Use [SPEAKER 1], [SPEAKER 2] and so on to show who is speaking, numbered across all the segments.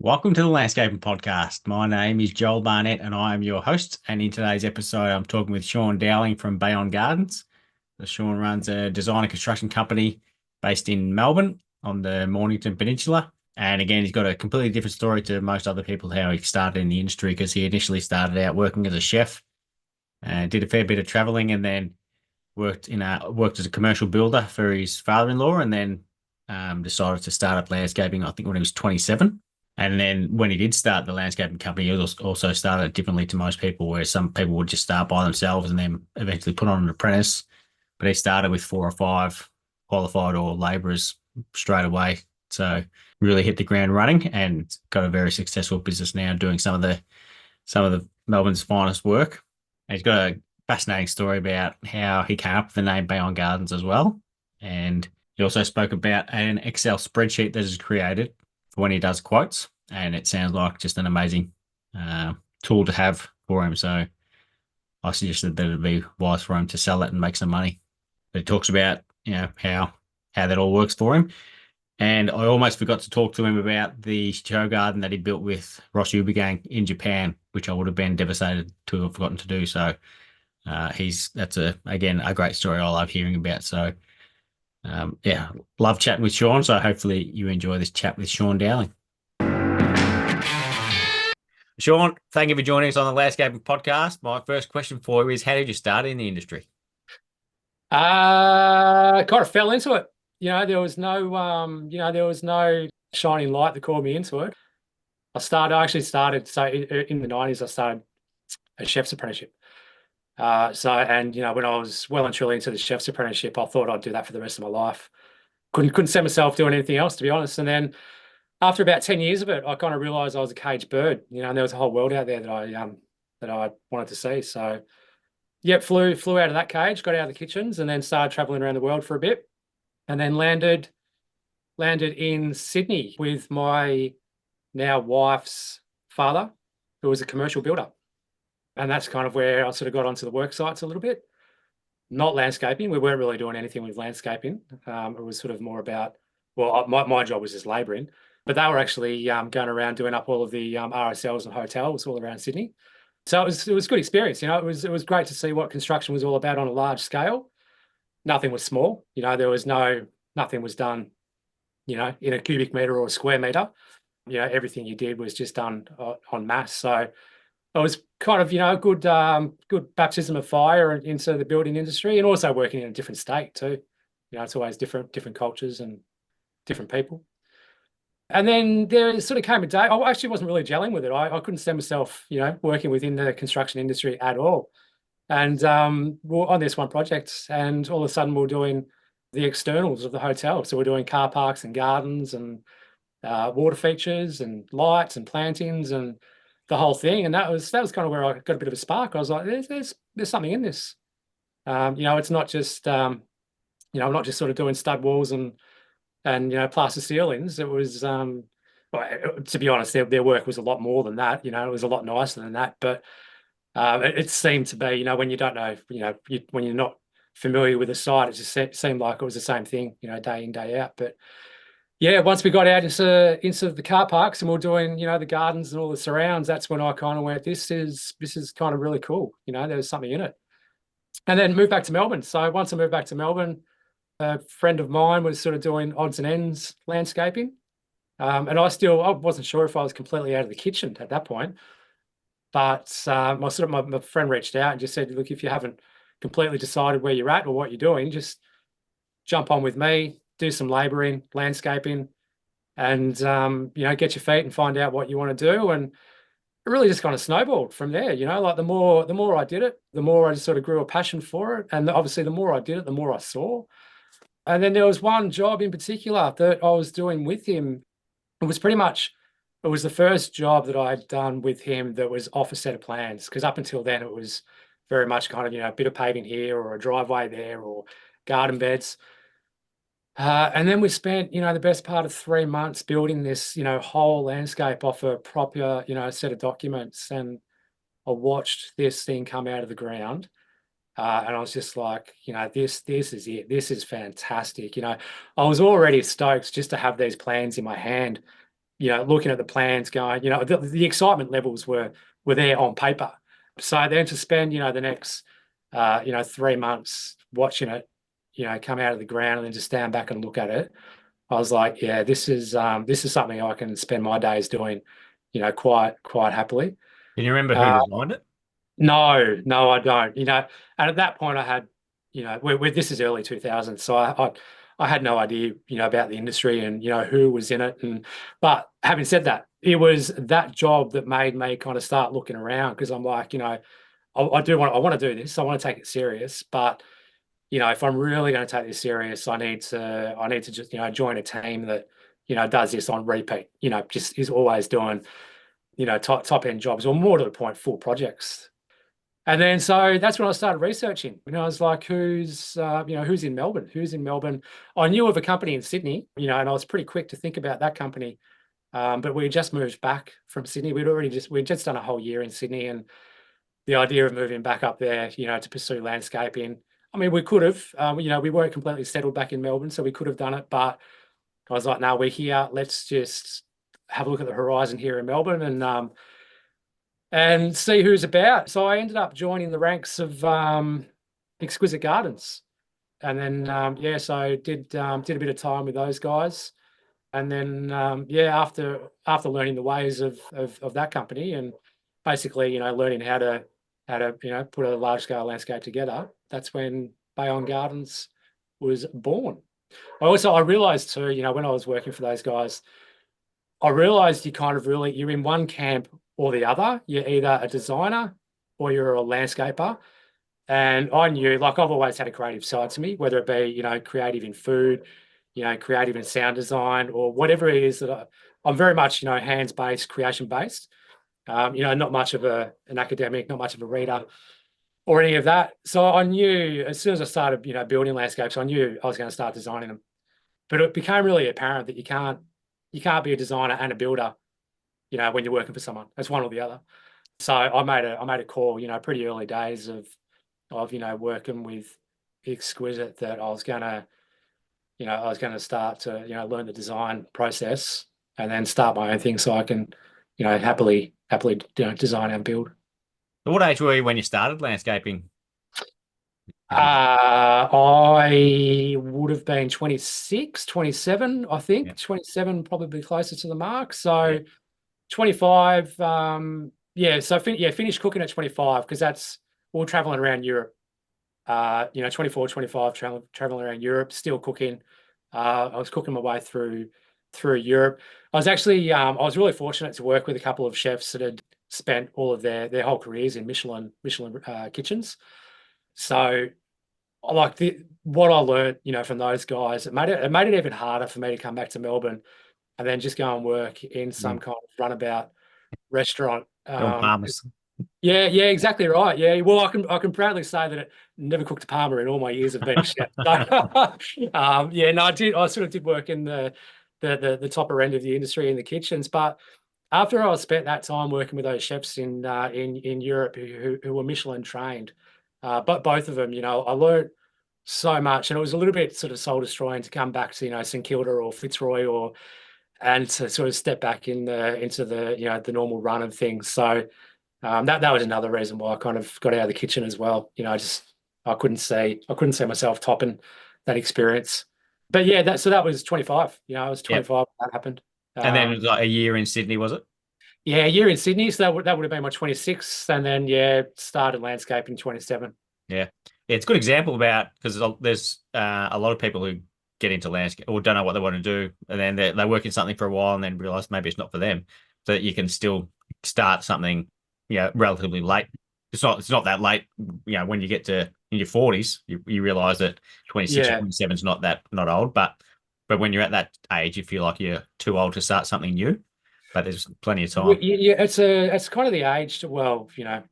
[SPEAKER 1] Welcome to the Landscaping Podcast. My name is Joel Barnett and I am your host. And in today's episode, I'm talking with Sean Dowling from Bayon Gardens. Sean runs a design and construction company based in Melbourne on the Mornington Peninsula. And again, he's got a completely different story to most other people how he started in the industry, because he initially started out working as a chef and did a fair bit of traveling, and then worked as a commercial builder for his father-in-law, and then decided to start up landscaping, I think, when he was 27. And then when he did start the landscaping company, he also started differently to most people, where some people would just start by themselves and then eventually put on an apprentice. But he started with 4 or 5 qualified or labourers straight away. So really hit the ground running and got a very successful business now, doing some of the Melbourne's finest work. And he's got a fascinating story about how he came up with the name Bayon Gardens as well. And he also spoke about an Excel spreadsheet that is created for when he does quotes, and it sounds like just an amazing tool to have for him. So I suggested that it'd be wise for him to sell it and make some money. But he talks about how that all works for him. And I almost forgot to talk to him about the show garden that he built with Ross Uebergang in Japan, which I would have been devastated to have forgotten to do. So that's again a great story I love hearing about. So love chatting with Sean. So hopefully you enjoy this chat with Sean Dowling. Sean, thank you for joining us on the Landscaping Podcast. My first question for you is, how did you start in the industry?
[SPEAKER 2] Kind of fell into it. There was no shining light that called me into it. I actually started, so in the 90s, I started a chef's apprenticeship. When I was well and truly into the chef's apprenticeship, I thought I'd do that for the rest of my life. Couldn't see myself doing anything else, to be honest. And then after about 10 years of it, I kind of realized I was a caged bird, and there was a whole world out there that I wanted to see. So yep, flew out of that cage, got out of the kitchens, and then started traveling around the world for a bit, and then landed in Sydney with my now wife's father, who was a commercial builder. And that's kind of where I sort of got onto the work sites a little bit. Not landscaping. We weren't really doing anything with landscaping. It was sort of more about, well, my job was just labouring, but they were actually going around doing up all of the RSLs and hotels all around Sydney. So it was a good experience. It was great to see what construction was all about on a large scale. Nothing was small. Nothing was done, in a cubic meter or a square meter. Everything you did was just done en masse. So it was kind of, a good baptism of fire into the building industry, and also working in a different state too. It's always different cultures and different people. And then there sort of came a day, I actually wasn't really gelling with it. I couldn't see myself, working within the construction industry at all. And we're on this one project, and all of a sudden we're doing the externals of the hotel. So we're doing car parks and gardens and water features and lights and plantings and the whole thing. And that was kind of where I got a bit of a spark. I was like, there's something in this. It's not just I'm not just sort of doing stud walls and plaster ceilings. It was to be honest, their work was a lot more than that. It was a lot nicer than that. But it seemed to be, when you don't know, when you're not familiar with the site, it just seemed like it was the same thing, day in, day out. But yeah, once we got out into the car parks and we we're doing, the gardens and all the surrounds, that's when I kind of went, this is kind of really cool. There's something in it. And then moved back to Melbourne. So once I moved back to Melbourne, a friend of mine was sort of doing odds and ends landscaping. And I wasn't sure if I was completely out of the kitchen at that point. But my friend reached out and just said, look, if you haven't completely decided where you're at or what you're doing, just jump on with me, do some labouring, landscaping, and get your feet and find out what you want to do. And it really just kind of snowballed from there. Like the more I did it, the more I just sort of grew a passion for it. And obviously the more I did it, the more I saw. And then there was one job in particular that I was doing with him. It was the first job that I'd done with him that was off a set of plans, because up until then it was very much kind of, a bit of paving here or a driveway there or garden beds. And then we spent, the best part of 3 months building this, whole landscape off a proper, set of documents. And I watched this thing come out of the ground. And I was just like, this is it. This is fantastic. I was already stoked just to have these plans in my hand, looking at the plans, going, the excitement levels were there on paper. So then to spend, the next, 3 months watching it, come out of the ground and then just stand back and look at it, I was like, yeah, this is something I can spend my days doing, quite happily.
[SPEAKER 1] Can you remember who
[SPEAKER 2] Uh,
[SPEAKER 1] designed it?
[SPEAKER 2] no, I don't. And at that point, I had, this is early 2000s, so I had no idea, about the industry and who was in it. But having said that, it was that job that made me kind of start looking around, because I'm like, I want to do this. I want to take it serious, but if I'm really going to take this serious, I need to just join a team that does this on repeat. Just is always doing top end jobs, or more to the point, full projects. And then so that's when I started researching. I was like, who's in Melbourne? Who's in Melbourne? I knew of a company in Sydney, and I was pretty quick to think about that company. But we just moved back from Sydney. We'd just done a whole year in Sydney, and the idea of moving back up there, to pursue landscaping. I mean, we could have, we weren't completely settled back in Melbourne, so we could have done it. But I was like, no, we're here. Let's just have a look at the horizon here in Melbourne and see who's about. So I ended up joining the ranks of Exquisite Gardens, and then so I did a bit of time with those guys, and then after learning the ways of that company, and basically learning how to put a large scale landscape together, that's when Bayon Gardens was born. I realized too, when I was working for those guys, I realized you're in one camp or the other. You're either a designer or you're a landscaper. And I knew, like, I've always had a creative side to me, whether it be, creative in food, creative in sound design, or whatever it is that I'm very much, hands-based, creation-based. Not much of an academic, not much of a reader or any of that. So I knew as soon as I started, building landscapes, I knew I was going to start designing them. But it became really apparent that you can't be a designer and a builder, when you're working for someone. It's one or the other. So I made a call, pretty early days of working with Exquisite, that I was gonna start to learn the design process and then start my own thing, so I can happily design and build.
[SPEAKER 1] So what age were you when you started landscaping?
[SPEAKER 2] I would have been 26, 27, I
[SPEAKER 1] Yeah.
[SPEAKER 2] think. 27 probably closer to the mark.
[SPEAKER 1] Yeah.
[SPEAKER 2] So 25, so finished cooking at 25, because that's all traveling around Europe. 24, 25, traveling around Europe, still cooking. I was cooking my way through Europe. I was really fortunate to work with a couple of chefs that had spent all of their whole careers in Michelin kitchens. So I like what I learned, from those guys. It made it even harder for me to come back to Melbourne and then just go and work in some
[SPEAKER 1] Mm.
[SPEAKER 2] kind of runabout restaurant.
[SPEAKER 1] John Palmer's.
[SPEAKER 2] Yeah, exactly right. Yeah, well, I can proudly say that I never cooked a Parma in all my years of being a chef. So, no, I did. I sort of did work in the topper end of the industry in the kitchens. But after I spent that time working with those chefs in Europe who were Michelin trained, but both of them, I learned so much, and it was a little bit sort of soul destroying to come back to St Kilda or Fitzroy and to sort of step back into the normal run of things. So. That was another reason why I kind of got out of the kitchen as well. I couldn't see myself topping that experience. But yeah, that was 25. I was
[SPEAKER 1] Yep.
[SPEAKER 2] 25 when that happened.
[SPEAKER 1] And then it was like a year in Sydney, was it?
[SPEAKER 2] Yeah, a year in Sydney, so that would have been my 26th, and then started landscaping 27.
[SPEAKER 1] Yeah. Yeah, it's a good example about, because there's a lot of people who get into landscape or don't know what they want to do, and then they work in something for a while and then realize maybe it's not for them. So that you can still start something, relatively late. It's not that late, when you get to in your 40s, you realize that 26 or
[SPEAKER 2] Yeah.
[SPEAKER 1] 27 is not old, but when you're at that age, you feel like you're too old to start something new. But there's plenty of time.
[SPEAKER 2] Yeah, it's kind of the age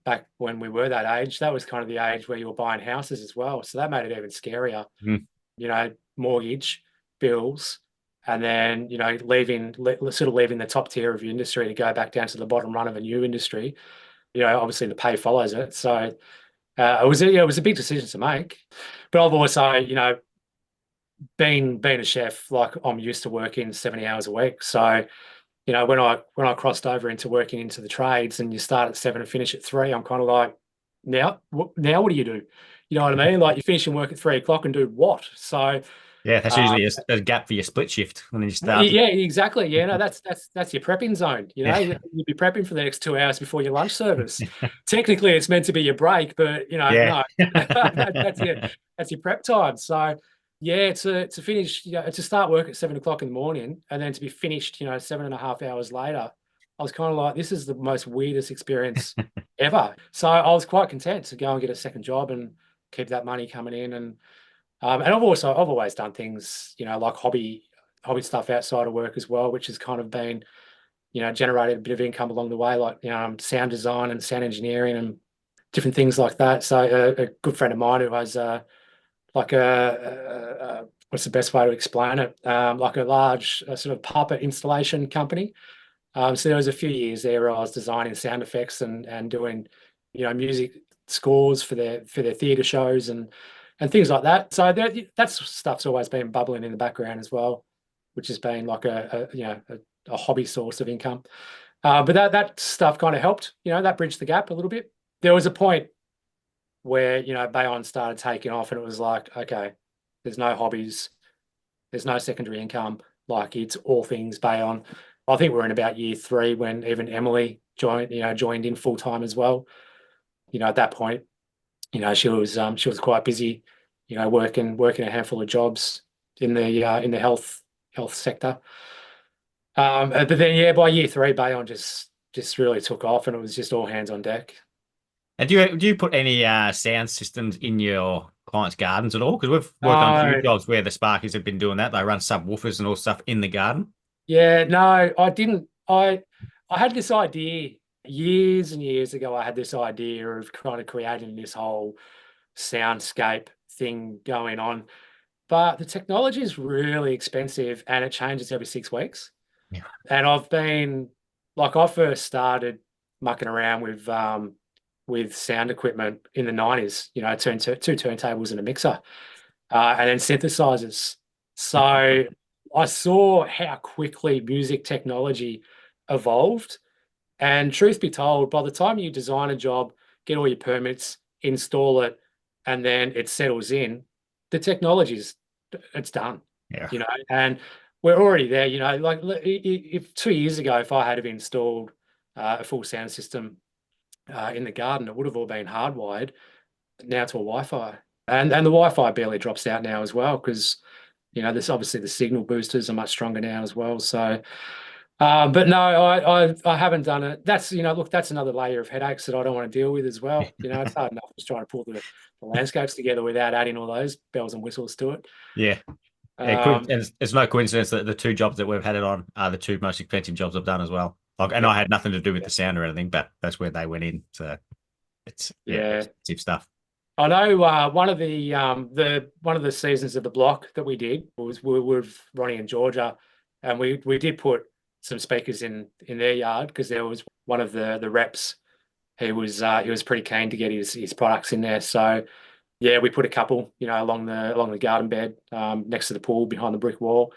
[SPEAKER 2] back when we were that age, that was kind of the age where you were buying houses as well. So that made it even scarier.
[SPEAKER 1] Mm.
[SPEAKER 2] Mortgage, bills, and then leaving the top tier of your industry to go back down to the bottom run of a new industry. Obviously the pay follows it. So it was a big decision to make. But I've also being a chef, like, I'm used to working 70 hours a week. So when I crossed over into working into the trades and you start at 7 and finish at 3, I'm kind of like, now what do you do? You know what I mean? Like you finish and work at 3 o'clock and do what? So
[SPEAKER 1] Yeah, that's
[SPEAKER 2] uh,
[SPEAKER 1] usually a gap for your split shift when you start.
[SPEAKER 2] yeah, exactly. Yeah, no, that's your prepping zone.
[SPEAKER 1] Yeah.
[SPEAKER 2] You'd be prepping for the next 2 hours before your lunch service. Technically, it's meant to be your break, but
[SPEAKER 1] Yeah.
[SPEAKER 2] no, that's your prep time. So, yeah, to finish, to start work at 7 o'clock in the morning and then to be finished, 7.5 hours later, I was kind of like, this is the most weirdest experience ever. So I was quite content to go and get a second job and keep that money coming in and I've always done things, like hobby stuff outside of work as well, which has kind of been, generated a bit of income along the way, like, sound design and sound engineering and different things like that. So a good friend of mine who has like what's the best way to explain it? Like a large sort of puppet installation company. So there was a few years there where I was designing sound effects and doing, music scores for their theatre shows and things like that. So that stuff's always been bubbling in the background as well, which has been like a hobby source of income. But that stuff kind of helped, that bridged the gap a little bit. There was a point where, Bayon started taking off and it was like, okay, there's no hobbies, there's no secondary income, like it's all things Bayon. I think we're in about year 3 when even Emily joined in full time as well. At that point, she was quite busy, working a handful of jobs in the health sector. But then yeah, by year 3, Bayon just really took off, and it was just all hands on deck.
[SPEAKER 1] And do you put any sound systems in your clients' gardens at all? Because we've worked on a few
[SPEAKER 2] No,
[SPEAKER 1] jobs where the Sparkies have been doing that. They run subwoofers and all stuff in the garden.
[SPEAKER 2] yeah, no, I didn't. I had this idea years and years ago. I had this idea of kind of creating this whole soundscape thing going on. But the technology is really expensive and it changes every 6 weeks.
[SPEAKER 1] Yeah.
[SPEAKER 2] And I first started mucking around with sound equipment in the 90s, two turntables and a mixer, and then synthesizers. So I saw how quickly music technology evolved. And truth be told, by the time you design a job, get all your permits, install it, and then it settles in, the technology's it's done,
[SPEAKER 1] Yeah.
[SPEAKER 2] and we're already there, like if 2 years ago, if I had have installed a full sound system in the garden, it would have all been hardwired now to a Wi-Fi. And the Wi-Fi barely drops out now as well because, there's obviously the signal boosters are much stronger now as well. So but no, I haven't done it. Look, that's another layer of headaches that I don't want to deal with as well. It's hard enough just trying to pull the landscapes together without adding all those bells and whistles to it.
[SPEAKER 1] Yeah. Yeah,
[SPEAKER 2] Um,
[SPEAKER 1] and it's no coincidence that the two jobs that we've had it on are the two most expensive jobs I've done as well. Like, and
[SPEAKER 2] yeah,
[SPEAKER 1] I had nothing to do with
[SPEAKER 2] yeah,
[SPEAKER 1] the sound or anything, but that's where they went in. So it's
[SPEAKER 2] yeah.
[SPEAKER 1] expensive stuff.
[SPEAKER 2] I know one of the seasons of the block that we did was with Ronnie and Georgia, and we did put some speakers in their yard because there was one of the reps. He was pretty keen to get his products in there. So yeah, we put a couple, along the garden bed, next to the pool behind the brick wall.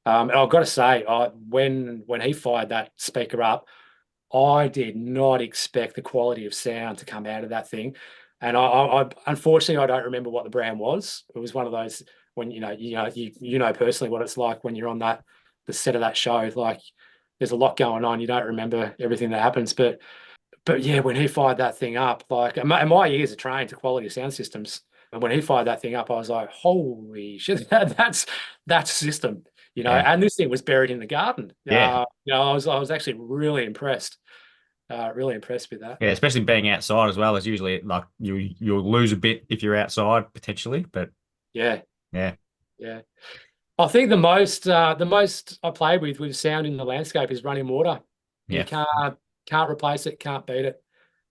[SPEAKER 2] And I've got to say, when he fired that speaker up, I did not expect the quality of sound to come out of that thing. And I unfortunately I don't remember what the brand was. It was one of those when you know personally what it's like when you're on the set of that show. Like there's a lot going on. You don't remember everything that happens, but yeah, when he fired that thing up, like, and my ears are trained to quality sound systems. And when he fired that thing up, I was like, holy shit, that's system,
[SPEAKER 1] Yeah.
[SPEAKER 2] and this thing was buried in the garden.
[SPEAKER 1] Yeah.
[SPEAKER 2] I was actually really impressed with that.
[SPEAKER 1] Yeah. Especially being outside as well is usually like you'll lose a bit if you're outside potentially, but
[SPEAKER 2] Yeah,
[SPEAKER 1] yeah.
[SPEAKER 2] yeah. I think the most I played with sound in the landscape is running water. You
[SPEAKER 1] Yeah.
[SPEAKER 2] can't replace it, can't beat it.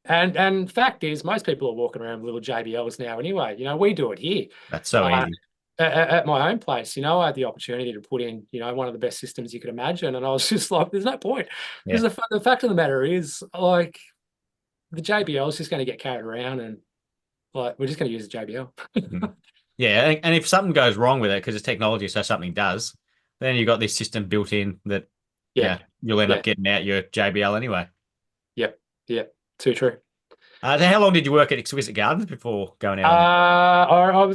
[SPEAKER 2] And fact is, most people are walking around with little JBLs now anyway. We do it here.
[SPEAKER 1] That's so
[SPEAKER 2] Uh,
[SPEAKER 1] easy.
[SPEAKER 2] at my own place, I had the opportunity to put in, one of the best systems you could imagine. And I was just like, there's no point. Because
[SPEAKER 1] Yeah.
[SPEAKER 2] the fact of the matter is, like, the JBL is just going to get carried around and, like, we're just going to use the JBL.
[SPEAKER 1] Mhm. Yeah. And if something goes wrong with it because it's technology, so something does, then you've got this system built in that,
[SPEAKER 2] Yeah.
[SPEAKER 1] you'll end
[SPEAKER 2] Yeah.
[SPEAKER 1] up getting out your JBL anyway.
[SPEAKER 2] Yep. Yep. Too true.
[SPEAKER 1] So how long did you work at Exquisite Gardens before going out on your?
[SPEAKER 2] I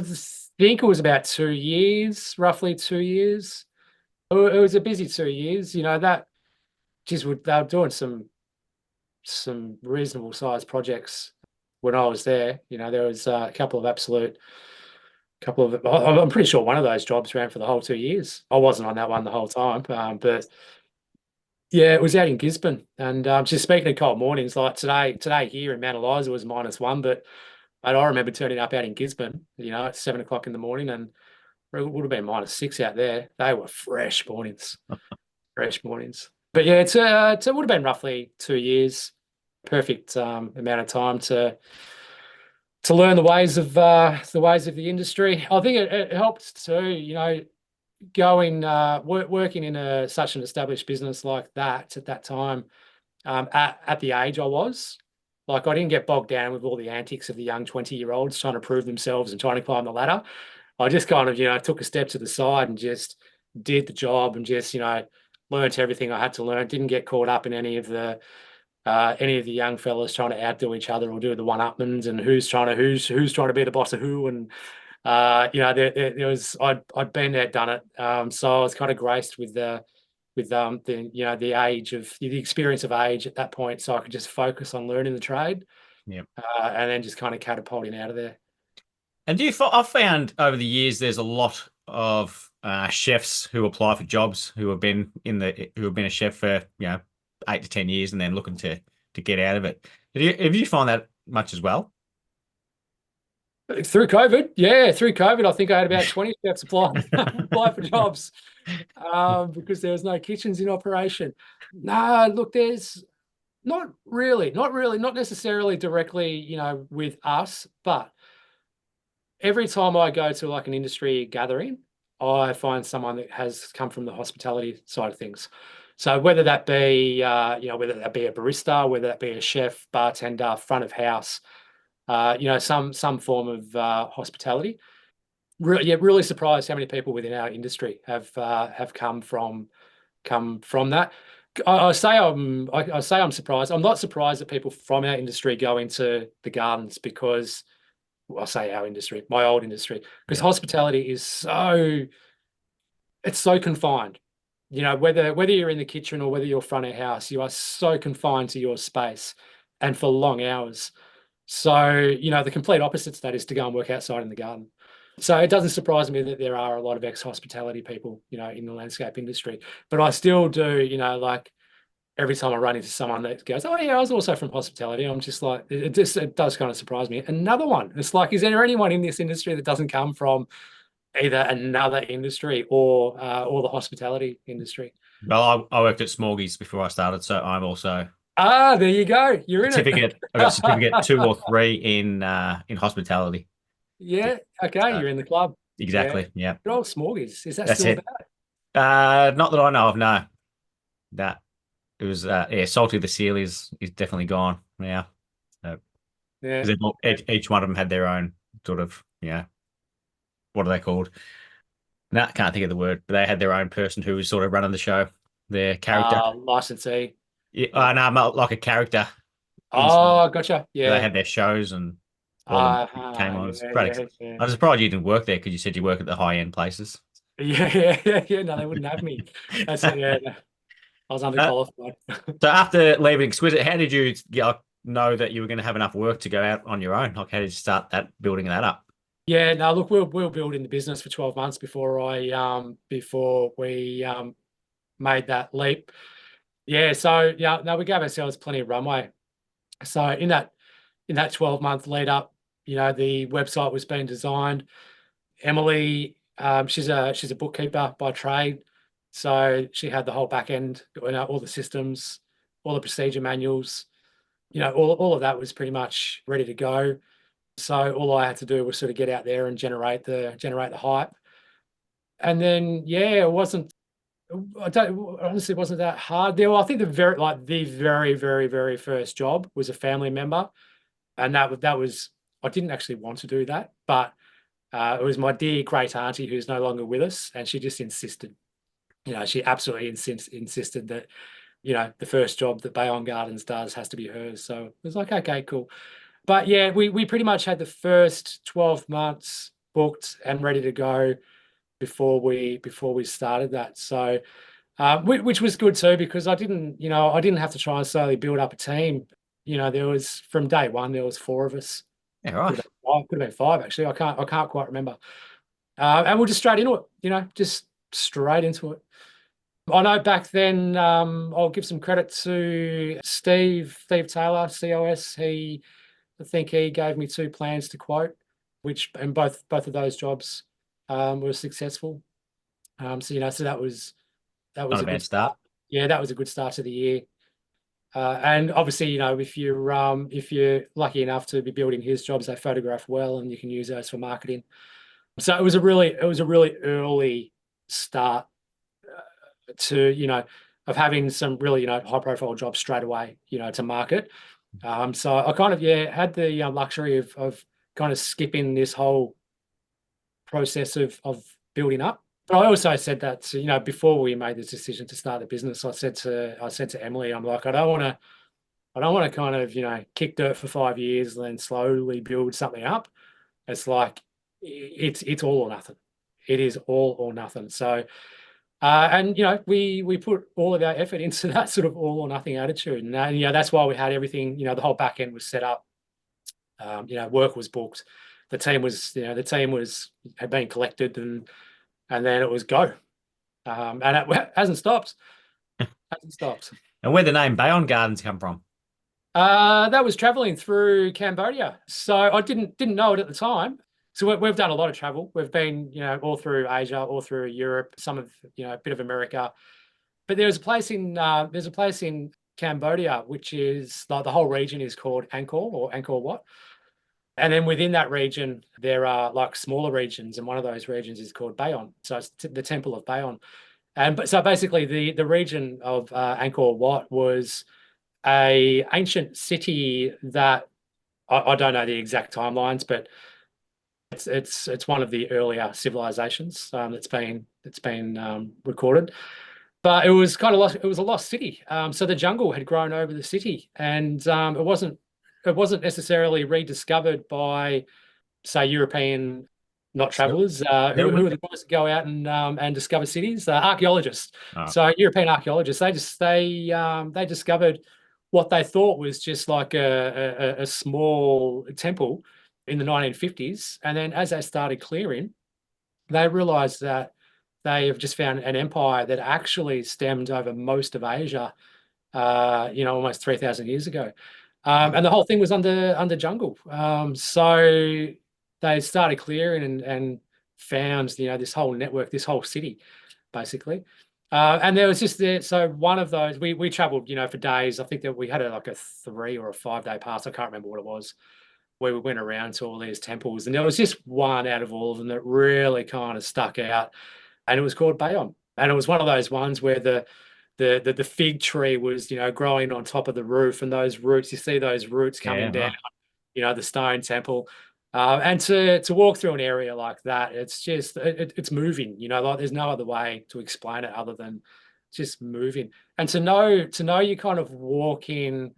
[SPEAKER 2] think it was about 2 years, roughly 2 years. It was a busy 2 years. That just they were doing some reasonable sized projects when I was there. There was a couple of. I'm pretty sure one of those jobs ran for the whole 2 years. I wasn't on that one the whole time, but yeah, it was out in Gisborne. And just speaking of cold mornings, like today here in Mount Eliza was -1, but I remember turning up out in Gisborne, at 7 o'clock in the morning, and it would have been -6 out there. They were fresh mornings, fresh mornings. But yeah, it would have been roughly 2 years, perfect amount of time to learn the industry. I think it helped too, going working in such an established business like that at that time, at the age I was. Like, I didn't get bogged down with all the antics of the young 20-year-olds trying to prove themselves and trying to climb the ladder. I just kind of, took a step to the side and just did the job and just, learned everything I had to learn. Didn't get caught up in any of the young fellas trying to outdo each other or do the one-upmans and who's trying to be the boss of who. And there was, I'd been there, done it. So I was kind of graced with the age of the experience of age at that point, so I could just focus on learning the trade.
[SPEAKER 1] Yep.
[SPEAKER 2] And then just kind of catapulting out of there.
[SPEAKER 1] And I've found over the years there's a lot of chefs who apply for jobs who have been a chef for 8 to 10 years and then looking to get out of it. Have you find that much as well?
[SPEAKER 2] Through COVID, yeah, through COVID, I think I had about 20 chefs apply for jobs, because there was no kitchens in operation. No, look, there's not really, not necessarily directly, with us, but every time I go to like an industry gathering, I find someone that has come from the hospitality side of things. So whether that be, whether that be a barista, whether that be a chef, bartender, front of house, some form of hospitality. Really surprised how many people within our industry have come from that. I say I'm surprised. I'm not surprised that people from our industry go into the gardens because, well, I say our industry, my old industry, because
[SPEAKER 1] Yeah.
[SPEAKER 2] hospitality is it's so confined. Whether you're in the kitchen or whether you're front of house, you are so confined to your space and for long hours. So, the complete opposite to that is to go and work outside in the garden. So it doesn't surprise me that there are a lot of ex-hospitality people, in the landscape industry. But I still do, like every time I run into someone that goes, "Oh yeah, I was also from hospitality," I'm just like, it does kind of surprise me. Another one. It's like, is there anyone in this industry that doesn't come from either another industry or the hospitality industry?
[SPEAKER 1] Well, I worked at Smorgies before I started, so I'm also
[SPEAKER 2] There you go. You're in it.
[SPEAKER 1] certificate. I got certificate 2 or 3 in hospitality.
[SPEAKER 2] Yeah. Okay.
[SPEAKER 1] So,
[SPEAKER 2] You're in the club. Yeah.
[SPEAKER 1] exactly. Yeah,
[SPEAKER 2] Good old Smorgies. Is that
[SPEAKER 1] that's
[SPEAKER 2] still
[SPEAKER 1] it.
[SPEAKER 2] about?
[SPEAKER 1] Not that I know of. No, that it was. Yeah, Salty the Seal is definitely gone now. So,
[SPEAKER 2] Yeah.
[SPEAKER 1] because each one of them had their own sort of, what are they called? No, I can't think of the word, but they had their own person who was sort of running the show, their character.
[SPEAKER 2] Licensee.
[SPEAKER 1] Yeah,
[SPEAKER 2] Yeah.
[SPEAKER 1] no, like a character inside.
[SPEAKER 2] Oh, gotcha.
[SPEAKER 1] They
[SPEAKER 2] Yeah.
[SPEAKER 1] had their shows and all the came on. It's
[SPEAKER 2] Yeah,
[SPEAKER 1] great.
[SPEAKER 2] yeah, yeah.
[SPEAKER 1] I'm surprised you didn't work there because you said you work at the high end places.
[SPEAKER 2] Yeah. No, they wouldn't have me. That's it. Yeah. No, I was
[SPEAKER 1] Uh,
[SPEAKER 2] underqualified.
[SPEAKER 1] so after leaving Exquisite, how did you know that you were going to have enough work to go out on your own? Like, how did you start building that up?
[SPEAKER 2] Yeah. No, look, we'll build in the business for 12 months before we made that leap. Yeah. So yeah, no, we gave ourselves plenty of runway. So in that 12-month lead up, the website was being designed. Emily, she's a bookkeeper by trade, so she had the whole back end, all the systems, all the procedure manuals, all of that was pretty much ready to go. So all I had to do was sort of get out there and generate the hype, and then yeah, it wasn't. I don't honestly, it wasn't that hard. I think the very very first job was a family member, and that was I didn't actually want to do that, but it was my dear great auntie who's no longer with us, and she just insisted. She absolutely insisted that the first job that Bayon Gardens does has to be hers. So it was like, okay, cool. But yeah, we pretty much had the first 12 months booked and ready to go before we started that. So which was good too, because I didn't have to try and slowly build up a team. There was from day one, there was four of us.
[SPEAKER 1] Yeah,
[SPEAKER 2] Could
[SPEAKER 1] right.
[SPEAKER 2] have been five, could have been five actually. I can't quite remember. And we're just straight into it, just straight into it. I know back then, I'll give some credit to Steve Taylor, COS. I think he gave me two plans to quote, and both of those jobs were successful. So that was
[SPEAKER 1] Not a
[SPEAKER 2] a good
[SPEAKER 1] bad
[SPEAKER 2] start.
[SPEAKER 1] start.
[SPEAKER 2] Yeah, that was a good start to the year. And obviously, if you're lucky enough to be building his jobs, they photograph well, and you can use those for marketing. So it was a really early start to of having some really high profile jobs straight away to market. So I kind of had the luxury of kind of skipping this whole process of building up. But I also said that before we made this decision to start the business, I said to Emily, I'm like, I don't want to kind of kick dirt for 5 years and then slowly build something up. It's like it's all or nothing. It is all or nothing. So and we put all of our effort into that sort of all or nothing attitude, and that's why we had everything. The whole back end was set up. Work was booked. The team had been collected, and then it was go. And it hasn't stopped. Hasn't stopped.
[SPEAKER 1] And where the name Bayon Gardens come from?
[SPEAKER 2] That was traveling through Cambodia. So I didn't know it at the time. So we've done a lot of travel. We've been, all through Asia, all through Europe, some of, a bit of America. But there's a place in Cambodia, which is like the whole region is called Angkor or Angkor Wat. And then within that region, there are like smaller regions, and one of those regions is called Bayon. So it's the Temple of Bayon. So basically, the region of Angkor Wat was a ancient city that I don't know the exact timelines, but it's one of the earlier civilizations that's been recorded. But it was kind of lost. It was a lost city. So the jungle had grown over the city, and it wasn't necessarily rediscovered by, say, European not travelers who
[SPEAKER 1] Settlement?
[SPEAKER 2] are the guys that go out and discover cities, archaeologists.
[SPEAKER 1] Oh,
[SPEAKER 2] So European archaeologists, they discovered what they thought was just like a small temple in the 1950s, and then as they started clearing, they realized that they have just found an empire that actually stemmed over most of Asia, almost 3,000 years ago. And the whole thing was under jungle. So they started clearing and found, this whole network, this whole city, basically. And there was just so one of those, we traveled, for days. I think that we had like a 3 or 5 day pass. I can't remember what it was, where we went around to all these temples. And there was just one out of all of them that really kind of stuck out. And it was called Bayon. And it was one of those ones where the fig tree was, growing on top of the roof, and those roots, you see those roots
[SPEAKER 1] yeah,
[SPEAKER 2] coming down,
[SPEAKER 1] right.
[SPEAKER 2] the stone temple. And to walk through an area like that, it's just it's moving, like there's no other way to explain it other than just moving. And to know you're kind of walking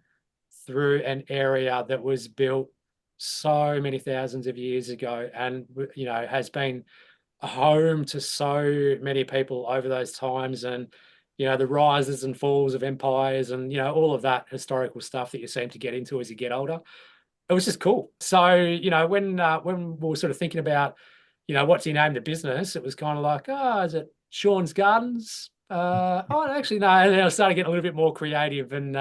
[SPEAKER 2] through an area that was built so many thousands of years ago, and has been home to so many people over those times, and the rises and falls of empires, and all of that historical stuff that you seem to get into as you get older. It was just cool. So when we were sort of thinking about what do you name the business, it was kind of like, is it Sean's Gardens? Oh, actually no. And then I started getting a little bit more creative, and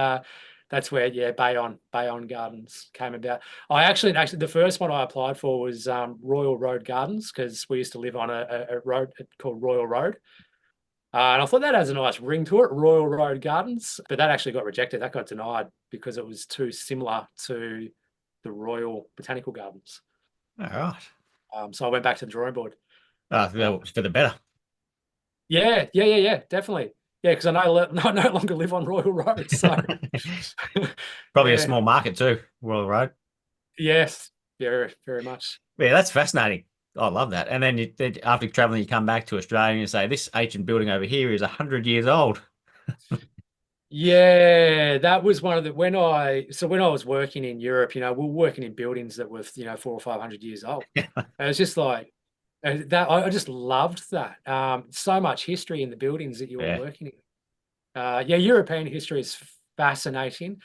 [SPEAKER 2] that's where Bayon Gardens came about. I actually the first one I applied for was Royal Road Gardens, because we used to live on a road called Royal Road. And I thought that has a nice ring to it, Royal Road Gardens, but that actually got rejected. That got denied because it was too similar to the Royal Botanical Gardens.
[SPEAKER 1] All right.
[SPEAKER 2] So I went back to the drawing board. Uh,
[SPEAKER 1] Well, for the better.
[SPEAKER 2] yeah, definitely. Yeah, because I no longer live on Royal Road. So
[SPEAKER 1] Probably a
[SPEAKER 2] yeah,
[SPEAKER 1] small market too, Royal Road.
[SPEAKER 2] yes, very, very much.
[SPEAKER 1] Yeah, that's fascinating. I love that. And then after traveling, you come back to Australia and you say, this ancient building over here is 100 years old.
[SPEAKER 2] Yeah, that was one of the when I was working in Europe, we were working in buildings that were, 400 or 500 years old. And it's just like that. I just loved that. So much history in the buildings that you were
[SPEAKER 1] Yeah.
[SPEAKER 2] working in. Yeah, European history is fascinating.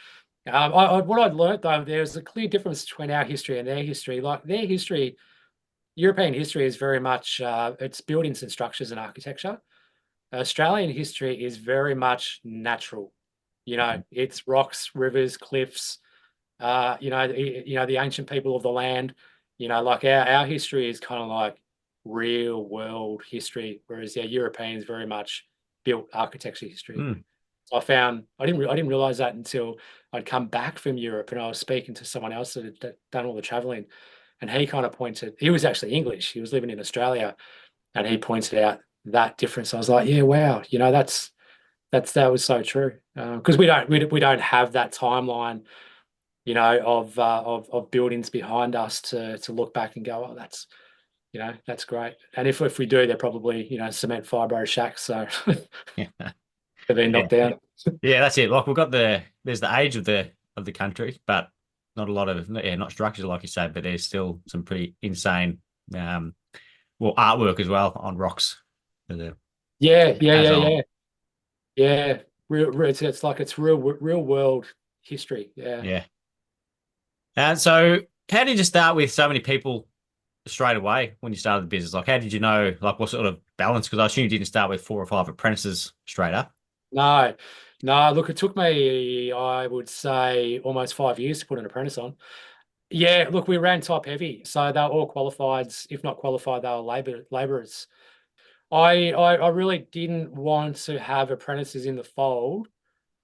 [SPEAKER 2] What I'd learned though, there's a clear difference between our history and their history. Like their history, European history is very much it's buildings and structures and architecture. Australian history is very much natural. It's rocks, rivers, cliffs. The ancient people of the land. Like our history is kind of like real world history, whereas Europeans very much built architecture history.
[SPEAKER 1] Mm.
[SPEAKER 2] So I didn't realize that until I'd come back from Europe and I was speaking to someone else that had done all the traveling, and he kind of pointed. He was actually English. He was living in Australia, and he pointed out that difference. I was like, yeah, wow, that was so true because we don't have that timeline, of buildings behind us to look back and go, oh, that's great. And if we do, they're probably cement fibro shacks, so
[SPEAKER 1] Yeah.
[SPEAKER 2] they've been
[SPEAKER 1] Yeah.
[SPEAKER 2] knocked down.
[SPEAKER 1] Yeah, that's it. Like we've got there's the age of the country, but not a lot of not structures like you said, but there's still some pretty insane um artwork as well on rocks that
[SPEAKER 2] Yeah, yeah,
[SPEAKER 1] has
[SPEAKER 2] yeah,
[SPEAKER 1] on.
[SPEAKER 2] yeah, yeah. It's like it's real world history. Yeah.
[SPEAKER 1] Yeah. And so how did you start with so many people straight away when you started the business? Like how did you know like what sort of balance? Because I assume you didn't start with 4 or 5 apprentices straight up.
[SPEAKER 2] No, no. Look, it took me, I would say, almost 5 years to put an apprentice on. Yeah, look, we ran top heavy, so they were all qualified. If not qualified, they were labourers. I really didn't want to have apprentices in the fold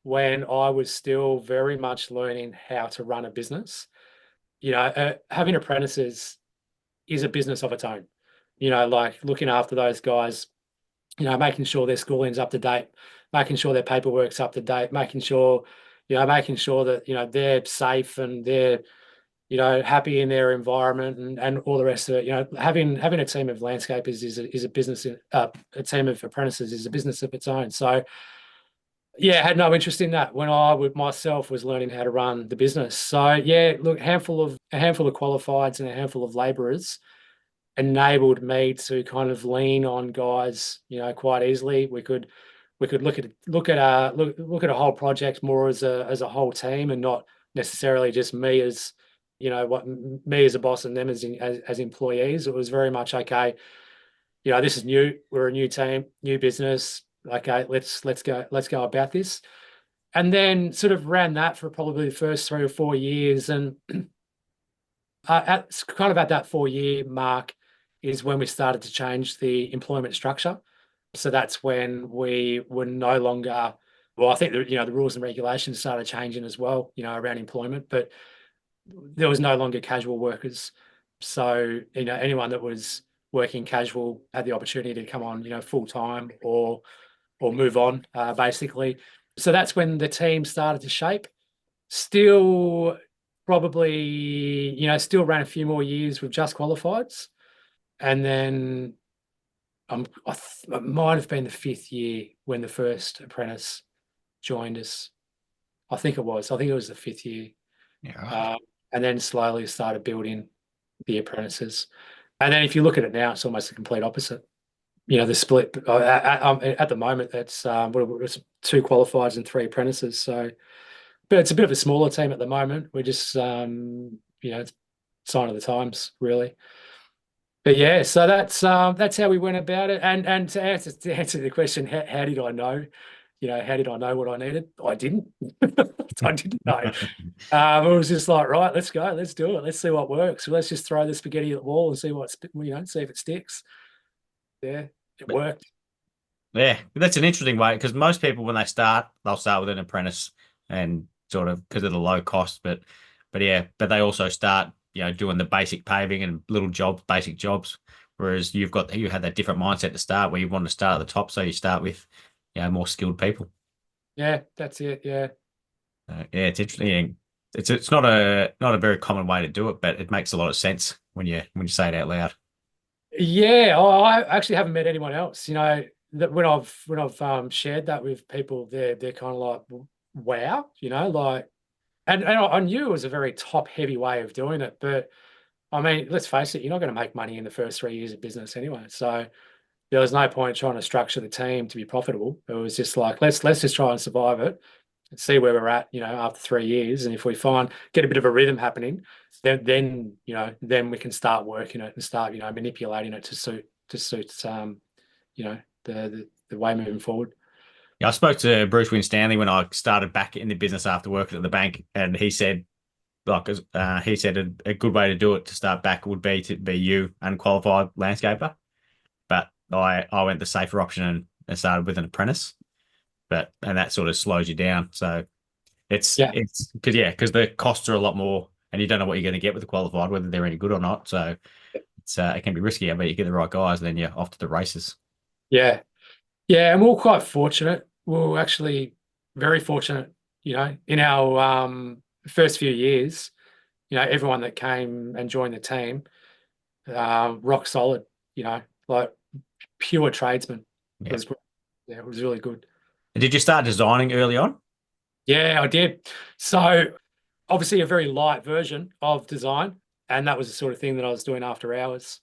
[SPEAKER 2] when I was still very much learning how to run a business. Having apprentices is a business of its own. Like looking after those guys, making sure their schooling's up to date, making sure their paperwork's up to date, making sure that, they're safe and they're, happy in their environment and all the rest of it. Having a team of landscapers is a business. A team of apprentices is a business of its own. So yeah, I had no interest in that when I would myself was learning how to run the business. So yeah, look, a handful of qualifieds and a handful of labourers enabled me to kind of lean on guys, quite easily. We could look at a whole project more as a whole team and not necessarily just me as me as a boss and them as employees. It was very much okay. This is new. We're a new team, new business. Okay, let's go about this. And then sort of ran that for probably the first 3 or 4 years, and at that 4 year mark is when we started to change the employment structure. So that's when we were no longer, well, I think the rules and regulations started changing as well, around employment, but there was no longer casual workers. So, anyone that was working casual had the opportunity to come on, full time or move on, basically. So that's when the team started to shape. Still, probably, still ran a few more years with just qualifieds, and then it might have been the 5th year when the first apprentice joined us. I think it was. I think it was the 5th year,
[SPEAKER 1] Yeah, right.
[SPEAKER 2] um, and then slowly started building the apprentices. And then if you look at it now, it's almost the complete opposite. The split at the moment, it's it's 2 qualifieds and 3 apprentices. So, but it's a bit of a smaller team at the moment. We're just it's sign of the times, really. But yeah, so that's how we went about it. And to answer the question, how did I know? How did I know what I needed? I didn't. I didn't know. It was just like, right, let's go, let's do it, let's see what works. Let's just throw the spaghetti at the wall and see see if it sticks. Yeah, it
[SPEAKER 1] But
[SPEAKER 2] worked.
[SPEAKER 1] yeah, that's an interesting way because most people when they start, they'll start with an apprentice and sort of because of the low cost, but yeah, but they also start, doing the basic paving and little jobs, basic jobs. Whereas you had that different mindset to start where you want to start at the top, so you start with, more skilled people.
[SPEAKER 2] Yeah, that's it. Yeah.
[SPEAKER 1] Yeah, it's interesting. It's not a very common way to do it, but it makes a lot of sense when you say it out loud.
[SPEAKER 2] Yeah, I actually haven't met anyone else. That when I've shared that with people, they're kind of like, well, wow, like, and I knew it was a very top heavy way of doing it, but I mean, let's face it, you're not going to make money in the first 3 years of business anyway. So there was no point trying to structure the team to be profitable. It was just like, let's just try and survive it and see where we're at, after 3 years. And if we get a bit of a rhythm happening, then we can start working it and start, manipulating it to suit the way moving forward.
[SPEAKER 1] Yeah, I spoke to Bruce Winstanley when I started back in the business after working at the bank, and he said, like, he said a good way to do it to start back would be to be you, unqualified landscaper. But I went the safer option and started with an apprentice, and that sort of slows you down. So
[SPEAKER 2] Yeah.
[SPEAKER 1] it's because the costs are a lot more, and you don't know what you're going to get with the qualified, whether they're any good or not. So it can be risky, but you get the right guys, then you're off to the races.
[SPEAKER 2] Yeah. Yeah. And we we're quite fortunate. We we're actually very fortunate, in our first few years, everyone that came and joined the team, rock solid, like pure tradesmen. It
[SPEAKER 1] Yeah.
[SPEAKER 2] was great. Yeah, it was really good.
[SPEAKER 1] And did you start designing early on?
[SPEAKER 2] Yeah, I did. So obviously a very light version of design, and that was the sort of thing that I was doing after hours.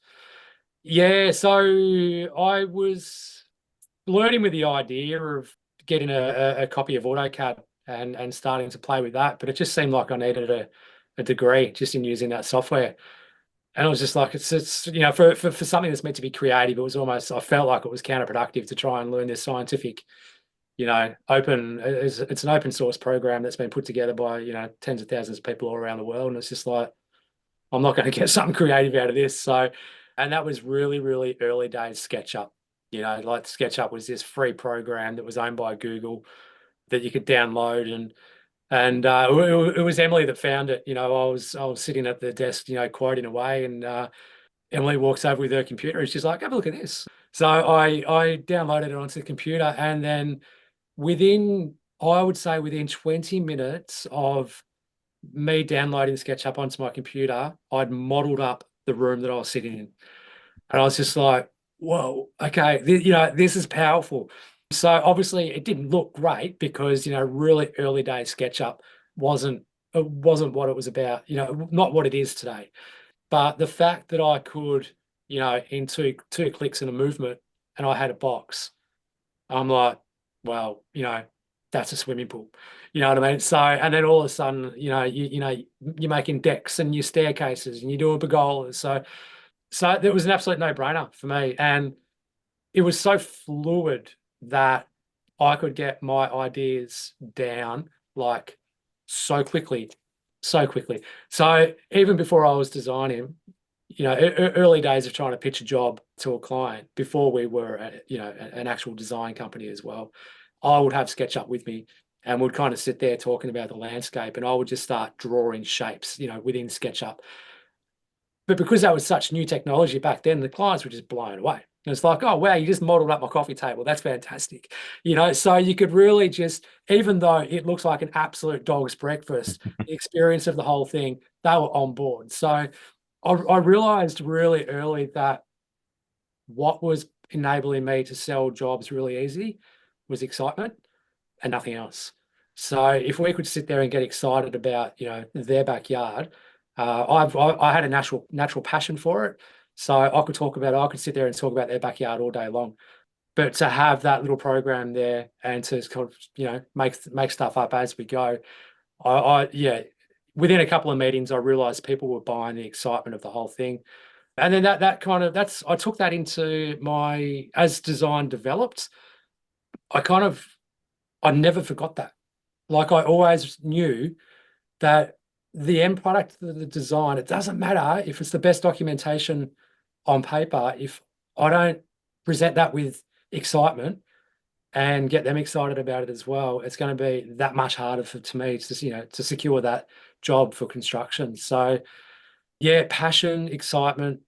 [SPEAKER 2] Yeah, so I was flirting with the idea of getting a copy of AutoCAD and starting to play with that, but it just seemed like I needed a degree just in using that software. And I was just like, it's for something that's meant to be creative, it was almost, I felt like it was counterproductive to try and learn this scientific, it's an open source program that's been put together by, tens of thousands of people all around the world. And it's just like, I'm not going to get something creative out of this. So, and that was really, really early days SketchUp. Like SketchUp was this free program that was owned by Google that you could download, and it was Emily that found it. I was sitting at the desk, quoting away, and Emily walks over with her computer and she's like, "Have a look at this." So I downloaded it onto the computer, and then I would say within 20 minutes of me downloading SketchUp onto my computer, I'd modeled up the room that I was sitting in. And I was just like, whoa, okay, this is powerful. So obviously it didn't look great because, really early days SketchUp wasn't what it was about, not what it is today. But the fact that I could, in two clicks and a movement, and I had a box, I'm like, well, that's a swimming pool. You know what I mean? So, and then all of a sudden, you're making decks and your staircases and you're doing pergolas. So it was an absolute no-brainer for me. And it was so fluid that I could get my ideas down like so quickly, so quickly. So even before I was designing, early days of trying to pitch a job to a client before we were, an actual design company as well, I would have SketchUp with me and would kind of sit there talking about the landscape, and I would just start drawing shapes, within SketchUp. But because that was such new technology back then, the clients were just blown away. And it's like, oh, wow, you just modeled up my coffee table. That's fantastic. So you could really just, even though it looks like an absolute dog's breakfast, the experience of the whole thing, they were on board. So I realized really early that what was enabling me to sell jobs really easy was excitement and nothing else. So if we could sit there and get excited about, their backyard, I had a natural passion for it. So I could sit there and talk about their backyard all day long. But to have that little program there and to kind of, make stuff up as we go, yeah, within a couple of meetings, I realized people were buying the excitement of the whole thing. And then I took that into as design developed, I never forgot that. Like I always knew that the end product of the design, it doesn't matter if it's the best documentation on paper, if I don't present that with excitement and get them excited about it as well, it's going to be that much harder to me to secure that job for construction. So yeah, passion, excitement,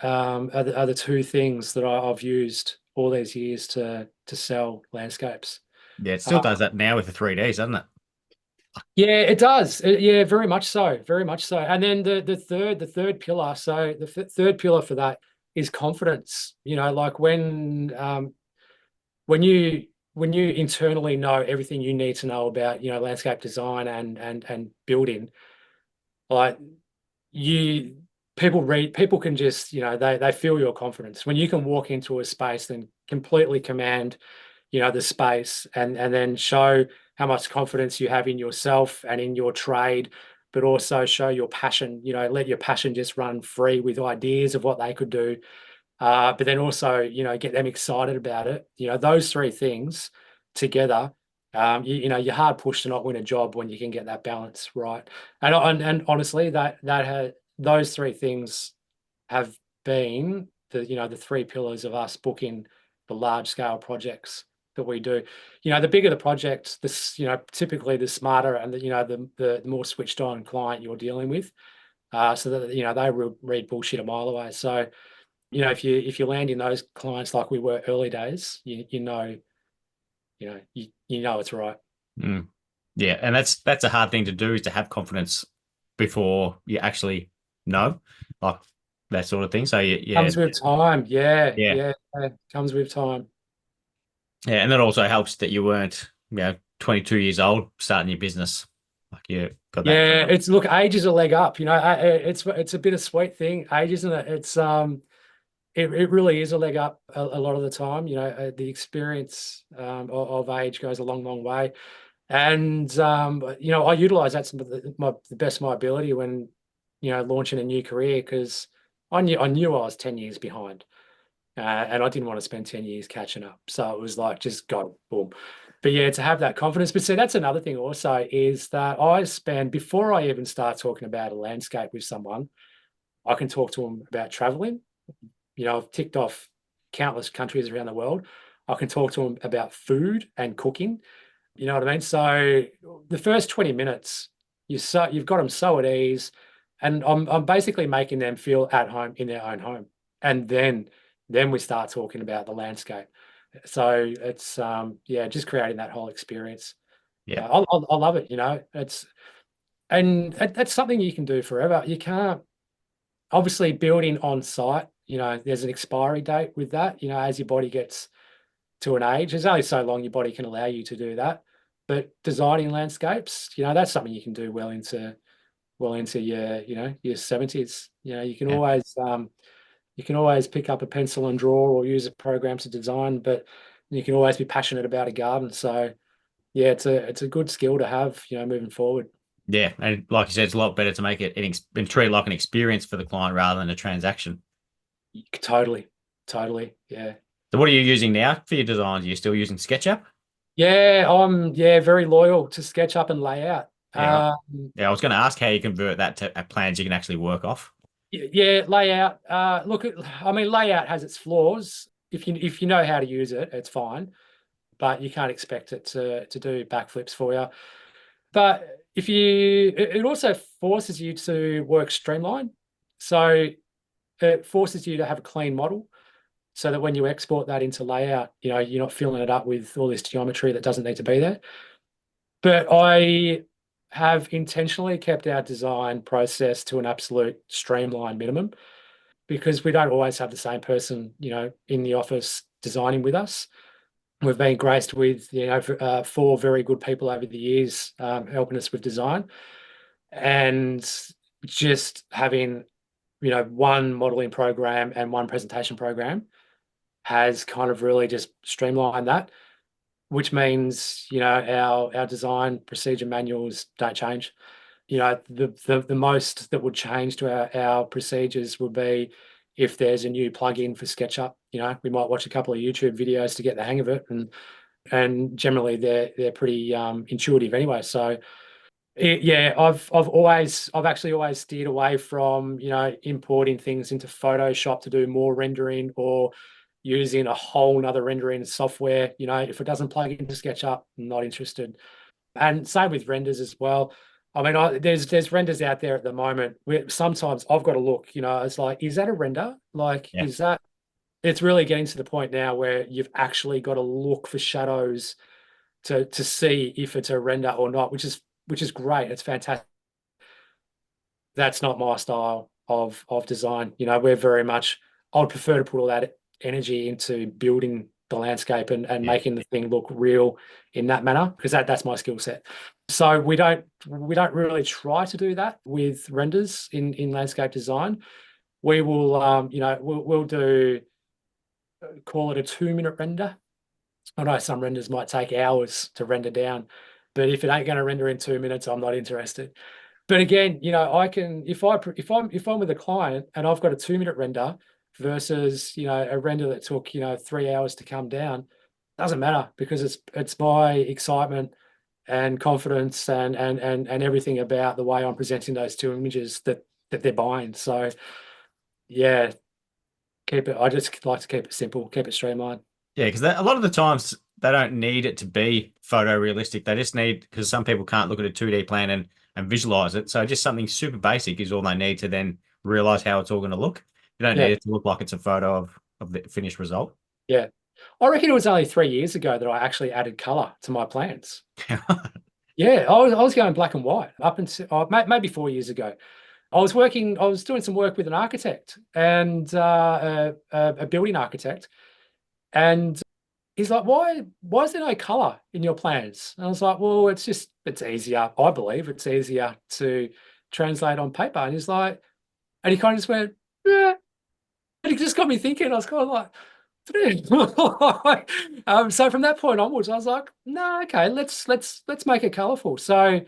[SPEAKER 2] are the two things that I've used all these years to sell landscapes.
[SPEAKER 1] Yeah, it still does that now with the 3Ds, doesn't it?
[SPEAKER 2] Yeah, it does. Yeah, very much so. Very much so. And then the third pillar. So the third pillar for that is confidence. Like when you when you internally know everything you need to know about, landscape design and building, like you people can just, they feel your confidence when you can walk into a space and completely command, the space, and then show how much confidence you have in yourself and in your trade, but also show your passion, let your passion just run free with ideas of what they could do. But then also, get them excited about it. Those three things together, you're hard pushed to not win a job when you can get that balance right. And honestly, those three things have been the three pillars of us booking the large scale projects that we do. The bigger the project, this, typically the smarter and the more switched on client you're dealing with. So that they read bullshit a mile away. So if you land in those clients like we were early days, you know it's right.
[SPEAKER 1] Mm. Yeah, and that's a hard thing to do, is to have confidence before you actually know, like that sort of thing. So yeah,
[SPEAKER 2] Comes with time. Yeah,
[SPEAKER 1] yeah,
[SPEAKER 2] yeah, comes with time.
[SPEAKER 1] yeah, and that also helps that you weren't, 22 years old starting your business. Like you got that.
[SPEAKER 2] Yeah, look, age is a leg up. It's a bittersweet thing. Age, isn't it? It really is a leg up a lot of the time. The experience of age goes a long, long way. And I utilize that to the best of my ability when launching a new career, because I knew I was 10 years behind, and I didn't want to spend 10 years catching up. So it was like, just go, boom. But yeah, to have that confidence. But see, that's another thing also, is that before I even start talking about a landscape with someone, I can talk to them about traveling. I've ticked off countless countries around the world. I can talk to them about food and cooking. You know what I mean? So the first 20 minutes, you've got them so at ease, and I'm basically making them feel at home in their own home, and then we start talking about the landscape. So it's just creating that whole experience.
[SPEAKER 1] Yeah,
[SPEAKER 2] I love it. That's something you can do forever. You can't, obviously, building on site. There's an expiry date with that. As your body gets to an age, there's only so long your body can allow you to do that. But designing landscapes, that's something you can do well into your 70s.
[SPEAKER 1] yeah,
[SPEAKER 2] You can always pick up a pencil and draw, or use a program to design, but you can always be passionate about a garden. So yeah, it's a good skill to have, moving forward.
[SPEAKER 1] yeah. And like you said, it's a lot better to make it and treat it like an experience for the client rather than a transaction.
[SPEAKER 2] Totally, totally, yeah.
[SPEAKER 1] So what are you using now for your designs? Are you still using SketchUp?
[SPEAKER 2] Yeah, I'm very loyal to SketchUp and layout.
[SPEAKER 1] Yeah, right. Yeah, I was going to ask how you convert that to plans you can actually work off.
[SPEAKER 2] Yeah, layout. Look, I mean, layout has its flaws. If you know how to use it, it's fine, but you can't expect it to do backflips for you. But it also forces you to work streamlined. So it forces you to have a clean model, so that when you export that into layout, you're not filling it up with all this geometry that doesn't need to be there. But I have intentionally kept our design process to an absolute streamlined minimum, because we don't always have the same person, in the office designing with us. We've been graced with, four very good people over the years, helping us with design, and just having, one modeling program and one presentation program has kind of really just streamlined that, which means, our design procedure manuals don't change. The most that would change to our procedures would be if there's a new plugin for SketchUp. We might watch a couple of YouTube videos to get the hang of it, and generally they're pretty intuitive anyway. So yeah, I've actually always steered away from, importing things into Photoshop to do more rendering, or using a whole nother rendering software. If it doesn't plug into SketchUp, I'm not interested. And same with renders as well. I mean, there's renders out there at the moment where sometimes I've got to look, it's like, is that a render? Like,
[SPEAKER 1] Yeah,
[SPEAKER 2] it's really getting to the point now where you've actually got to look for shadows to see if it's a render or not, which is great. It's fantastic. That's not my style of design. We're very much, I would prefer to put all that energy into building the landscape and making the thing look real in that manner, because that's my skill set. So we don't really try to do that with renders in landscape design. We will we'll do, call it a 2-minute render. I know some renders might take hours to render down, but if it ain't going to render in 2 minutes, I'm not interested. But again, I can, if I'm with a client and I've got a 2-minute render versus a render that took 3 hours to come down, doesn't matter, because it's my excitement and confidence and everything about the way I'm presenting those two images that they're buying. So yeah, I just like to keep it simple, keep it streamlined.
[SPEAKER 1] Yeah, because a lot of the times they don't need it to be photorealistic. They just need, because some people can't look at a 2D plan and visualize it. So just something super basic is all they need to then realize how it's all going to look. You don't need
[SPEAKER 2] Yeah,
[SPEAKER 1] it to look like it's a photo of the finished result.
[SPEAKER 2] yeah. I reckon it was only 3 years ago that I actually added color to my plans. Yeah, I was going black and white up until maybe 4 years ago. I was doing some work with an architect and a building architect, and he's like, why is there no color in your plans? And I was like, well, it's easier. I believe it's easier to translate on paper. And he's like, and he kind of just went, yeah. And he just got me thinking. I was kind of like, so from that point onwards, I was like, no, okay, let's make it colorful. So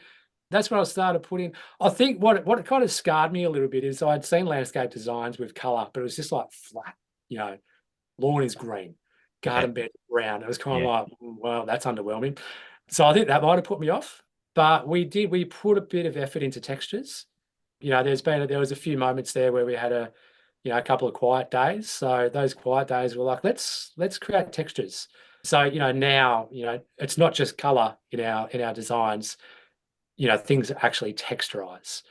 [SPEAKER 2] that's when I started putting. I think what kind of scarred me a little bit is I'd seen landscape designs with color, but it was just like flat. Lawn is green,
[SPEAKER 1] Yeah,
[SPEAKER 2] garden bed brown. It was kind of
[SPEAKER 1] yeah,
[SPEAKER 2] like, well, that's underwhelming. So I think that might have put me off. But we put a bit of effort into textures. There was a few moments there where we had a couple of quiet days. So those quiet days were like, let's create textures. So now it's not just color in our designs. Things actually texturize.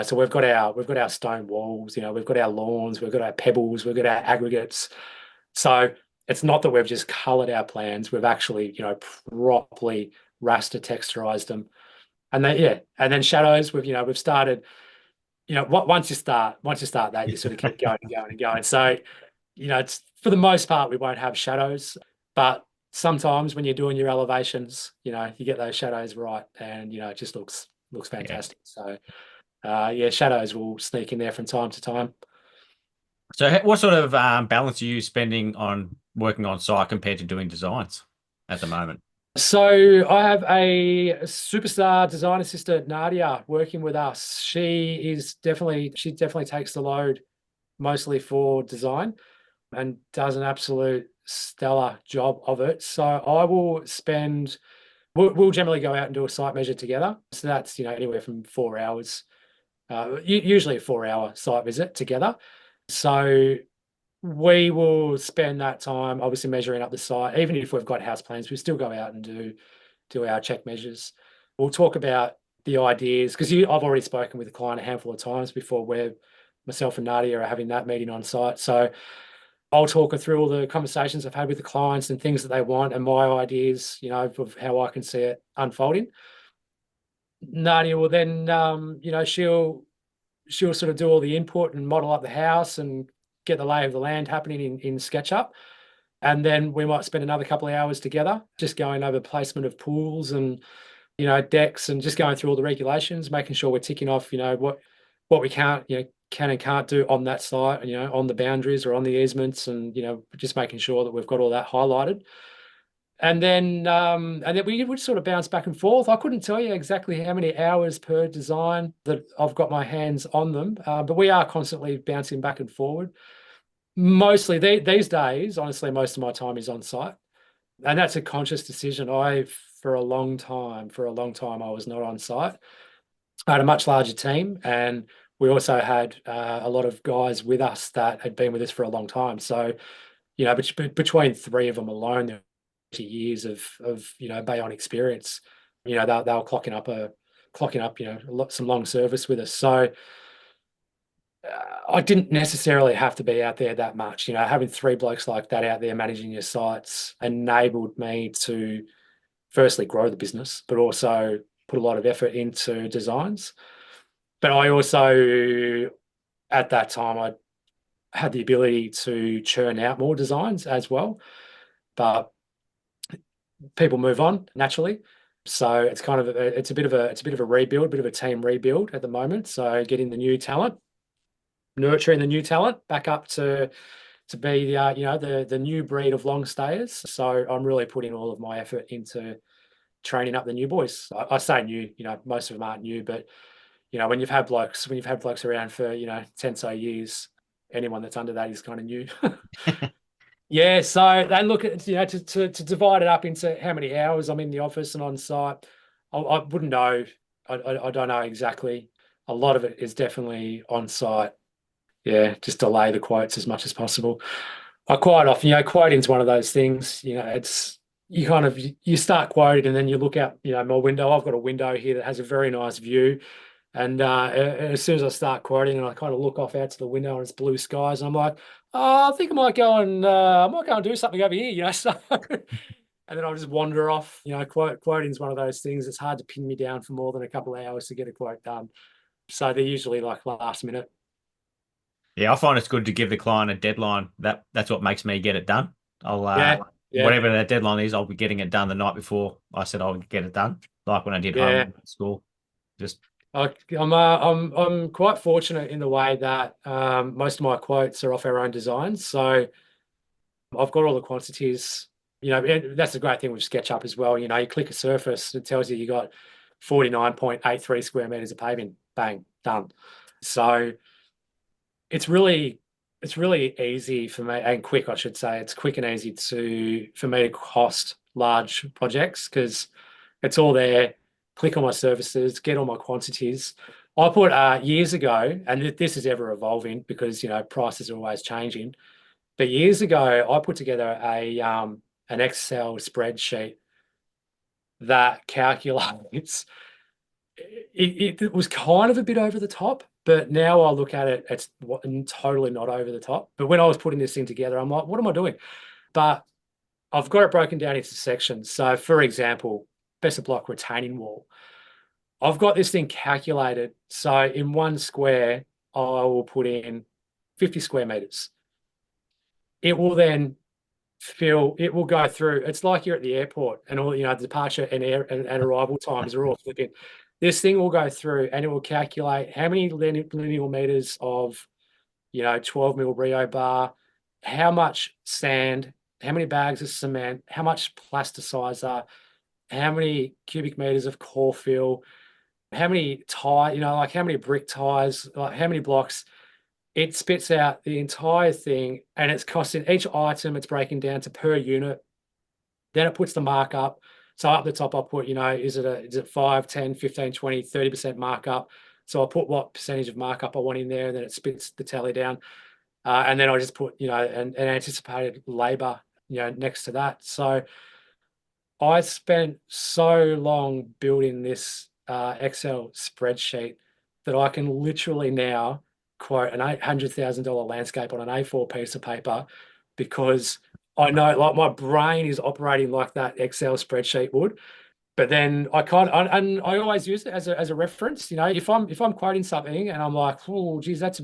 [SPEAKER 2] So we've got our stone walls. We've got our lawns. We've got our pebbles. We've got our aggregates. So it's not that we've just colored our plans. We've actually properly raster texturized them. And then shadows. We've started. Once you start that, you sort of keep going and going and going. So, it's, for the most part, we won't have shadows, but sometimes when you're doing your elevations, you get those shadows right, and it just looks
[SPEAKER 1] yeah.
[SPEAKER 2] fantastic. So, yeah, shadows will sneak in there from time to time.
[SPEAKER 1] So what sort of balance are you spending on working on site compared to doing designs at the moment?
[SPEAKER 2] So I have a superstar design assistant, Nadia, working with us. She definitely takes the load mostly for design and does an absolute stellar job of it. So I will spend, we'll generally go out and do a site measure together. So that's, anywhere from 4 hours, usually a 4 hour site visit together. So we will spend that time obviously measuring up the site. Even if we've got house plans, we still go out and do our check measures. We'll talk about the ideas, because I've already spoken with the client a handful of times before, where myself and Nadia are having that meeting on site. So I'll talk her through all the conversations I've had with the clients and things that they want and my ideas, of how I can see it unfolding. Nadia will then, she'll sort of do all the input and model up the house and get the lay of the land happening in SketchUp. And then we might spend another couple of hours together just going over placement of pools and, decks, and just going through all the regulations, making sure we're ticking off, what we can and can't do on that site, on the boundaries or on the easements, and, just making sure that we've got all that highlighted. And then we would sort of bounce back and forth. I couldn't tell you exactly how many hours per design that I've got my hands on them, but we are constantly bouncing back and forward. Mostly these days, honestly, most of my time is on site, and that's a conscious decision. For a long time, I was not on site. I had a much larger team, and we also had a lot of guys with us that had been with us for a long time. So, between three of them alone, there were years of Bayon experience. They were clocking up some long service with us. So I didn't necessarily have to be out there that much. Having three blokes like that out there managing your sites enabled me to firstly grow the business, but also put a lot of effort into designs. But I also, at that time, I had the ability to churn out more designs as well. but people move on naturally. So it's kind of it's a bit of a rebuild, a bit of a team rebuild at the moment. So getting the new talent, nurturing the new talent back up to be the new breed of long stayers. So I'm really putting all of my effort into training up the new boys. I say new, most of them aren't new, but when you've had blokes around for 10 so years, anyone that's under that is kind of new. Yeah, so they look at to divide it up into how many hours I'm in the office and on site. I wouldn't know. I don't know exactly. A lot of it is definitely on site. Yeah, just delay the quotes as much as possible. I quite often, quoting's one of those things. It's you start quoting and then you look out, my window. I've got a window here that has a very nice view. And as soon as I start quoting and I kind of look off out to the window and it's blue skies, and I'm like, oh, I think I might go and do something over here, So, and then I'll just wander off. Quoting is one of those things. It's hard to pin me down for more than a couple of hours to get a quote done. So they're usually like last minute.
[SPEAKER 1] Yeah, I find it's good to give the client a deadline. That's what makes me get it done. I'll
[SPEAKER 2] Yeah, yeah,
[SPEAKER 1] whatever that deadline is, I'll be getting it done the night before I said I would get it done. Like when I did
[SPEAKER 2] yeah.
[SPEAKER 1] home at school. Just
[SPEAKER 2] I'm quite fortunate in the way that most of my quotes are off our own designs. So I've got all the quantities. And that's the great thing with SketchUp as well. You click a surface, it tells you got 49.83 square meters of paving. Bang, done. So it's really easy for me, and quick, I should say. It's quick and easy for me to cost large projects because it's all there. Click on my services, get all my quantities. I put years ago, and this is ever evolving because prices are always changing. But years ago, I put together an Excel spreadsheet that calculates. It was kind of a bit over the top, but now I look at it, it's totally not over the top. But when I was putting this thing together, I'm like, what am I doing? But I've got it broken down into sections. So, for example, Besser block retaining wall. I've got this thing calculated. So in 1 square, I will put in 50 square meters. It will then it will go through. It's like you're at the airport and all, departure and arrival times are all flipping. This thing will go through and it will calculate how many linear meters of, 12 mil Rio bar, how much sand, how many bags of cement, how much plasticizer, how many cubic meters of core fill, how many like how many brick ties, like how many blocks. It spits out the entire thing and it's costing each item, it's breaking down to per unit. Then it puts the markup. So up the top, I'll put, is it 5, 10, 15, 20, 30% markup? So I'll put what percentage of markup I want in there, and then it spits the tally down. And then I just put, an anticipated labor, next to that. So I spent so long building this Excel spreadsheet that I can literally now quote an $800,000 landscape on an A4 piece of paper because I know, like, my brain is operating like that Excel spreadsheet would. But then and I always use it as a reference. If I'm quoting something and I'm like, oh, geez, that's